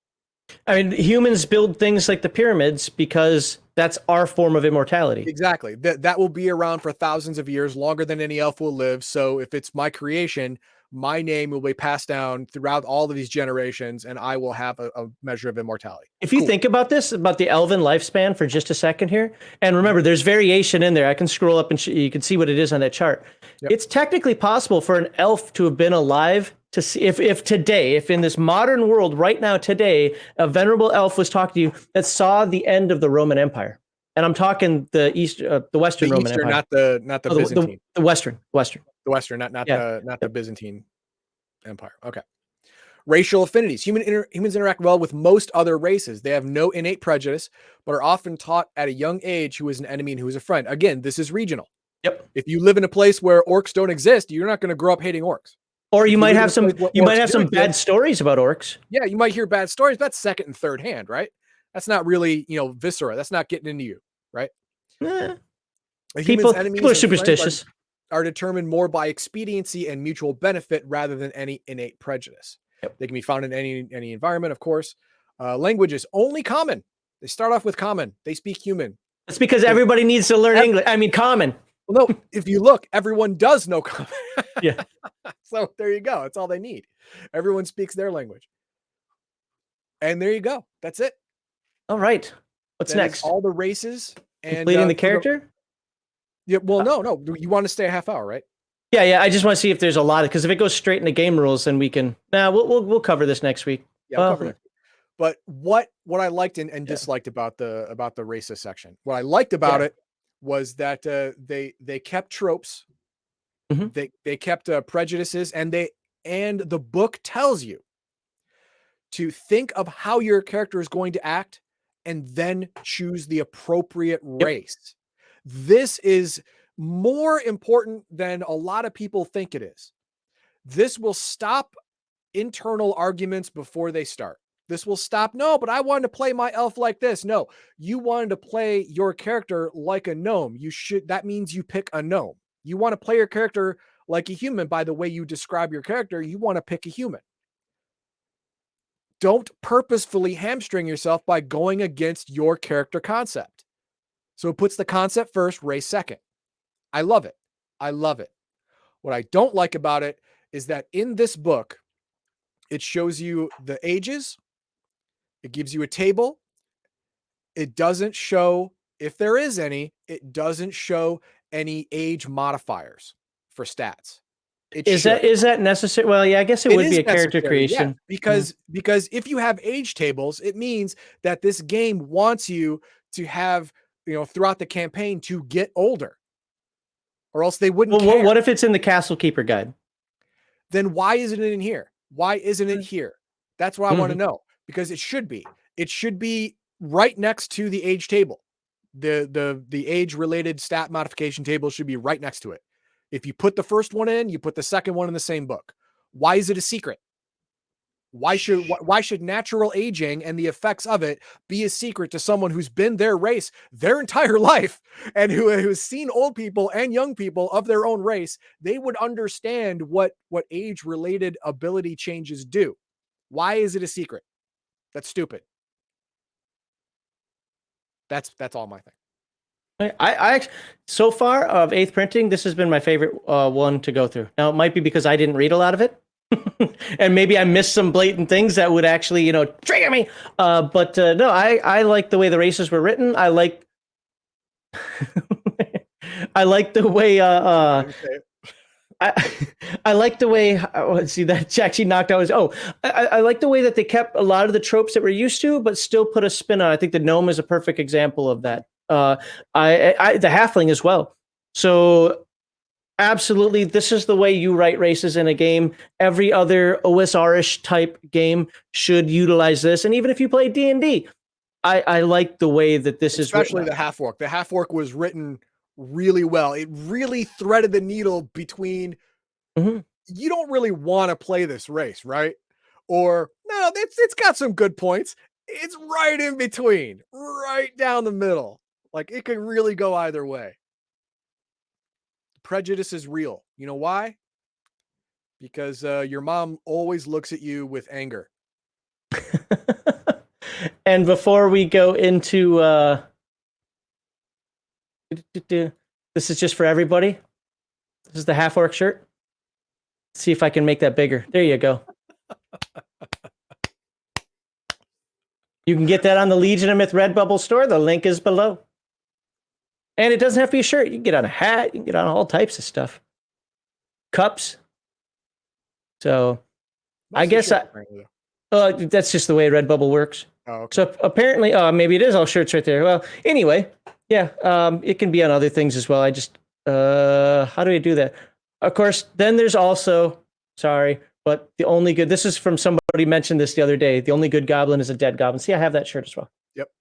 I mean, humans build things like the pyramids because that's our form of immortality. Exactly. That will be around for thousands of years, longer than any elf will live. So if it's my creation, my name will be passed down throughout all of these generations, and I will have a measure of immortality. If you think about this, about the elven lifespan for just a second here, and remember, there's variation in there. I can scroll up and you can see what it is on that chart. Yep. It's technically possible for an elf to have been alive to see if today, if in this modern world right now today, a venerable elf was talking to you that saw the end of the Roman Empire. And I'm talking the Western Roman Empire, not the Byzantine, the Western, the Western, not the Byzantine Empire. Okay. Racial affinities. Humans interact well with most other races. They have no innate prejudice, but are often taught at a young age who is an enemy and who is a friend. Again, this is regional. Yep. If you live in a place where orcs don't exist, you're not going to grow up hating orcs. Or you might have some bad stories about orcs. Yeah, you might hear bad stories. That's second and third hand, right? That's not really, viscera. That's not getting into you, right? People are superstitious. Are determined more by expediency and mutual benefit rather than any innate prejudice. Yep. They can be found in any environment, of course. Language is only common. They start off with common. They speak human. That's because everybody needs to learn English. I mean, common. Well, no, if you look, everyone does know common. Yeah. So there you go. That's all they need. Everyone speaks their language. And there you go. That's it. All right. What's next? All the races and completing the character. Yeah. Well, no. You want to stay a half hour, right? Yeah. I just want to see if there's a lot because if it goes straight into game rules, then we can. We'll cover this next week. Yeah, we'll cover next week. But what I liked and disliked about the racist section, what I liked about it was that they kept tropes, they kept prejudices, and the book tells you to think of how your character is going to act and then choose the appropriate race. This is more important than a lot of people think it is. This will stop internal arguments before they start. This will stop. No, but I wanted to play my elf like this. No, you wanted to play your character like a gnome. That means you pick a gnome. You want to play your character like a human. By the way you describe your character, you want to pick a human. Don't purposefully hamstring yourself by going against your character concept. So it puts the concept first, race second. I love it. I love it. What I don't like about it is that in this book, it shows you the ages. It gives you a table. It doesn't show, if there is any, it doesn't show any age modifiers for stats. Is that necessary? Well, yeah, I guess it would be a character creation. Yeah, because if you have age tables, it means that this game wants you to have, throughout the campaign to get older. Or else they wouldn't care. What if it's in the Castle Keeper guide? Then why isn't it in here? Why isn't it here? That's what I want to know. Because it should be. It should be right next to the age table. The age related stat modification table should be right next to it. If you put the first one in, you put the second one in the same book. Why is it a secret? Why should natural aging and the effects of it be a secret to someone who's been their race their entire life and who's seen old people and young people of their own race? They would understand what age related ability changes do. Why is it a secret? That's stupid. That's all my thing. I so far of 8th printing, this has been my favorite one to go through. Now it might be because I didn't read a lot of it, and maybe I missed some blatant things that would actually trigger me. But no, I like the way the races were written. I like I like the way I like the way, see that actually knocked out his, I like the way that they kept a lot of the tropes that we're used to, but still put a spin on. I think the gnome is a perfect example of that. The halfling as well. So absolutely, this is the way you write races in a game. Every other OSR-ish type game should utilize this. And even if you play D&D, I like the way that this is written. Especially the half-orc. The half-orc was written really well. It really threaded the needle between you don't really want to play this race, right? Or no, it's got some good points. It's right in between, right down the middle. Like it could really go either way. Prejudice is real. You know why? because your mom always looks at you with anger. And before we go into this is just for everybody. This is the half orc shirt. Let's see if I can make that bigger. There you go. You can get that on the Legion of Myth Redbubble store. The link is below. And it doesn't have to be a shirt. You can get on a hat. You can get on all types of stuff. Cups. So I guess that's just the way Redbubble works. Oh, okay. So apparently, maybe it is all shirts right there. Well, anyway, yeah, it can be on other things as well. I just, how do I do that? Of course, then there's also, sorry, but the only good, this is from somebody mentioned this the other day. The only good goblin is a dead goblin. See, I have that shirt as well. Yep.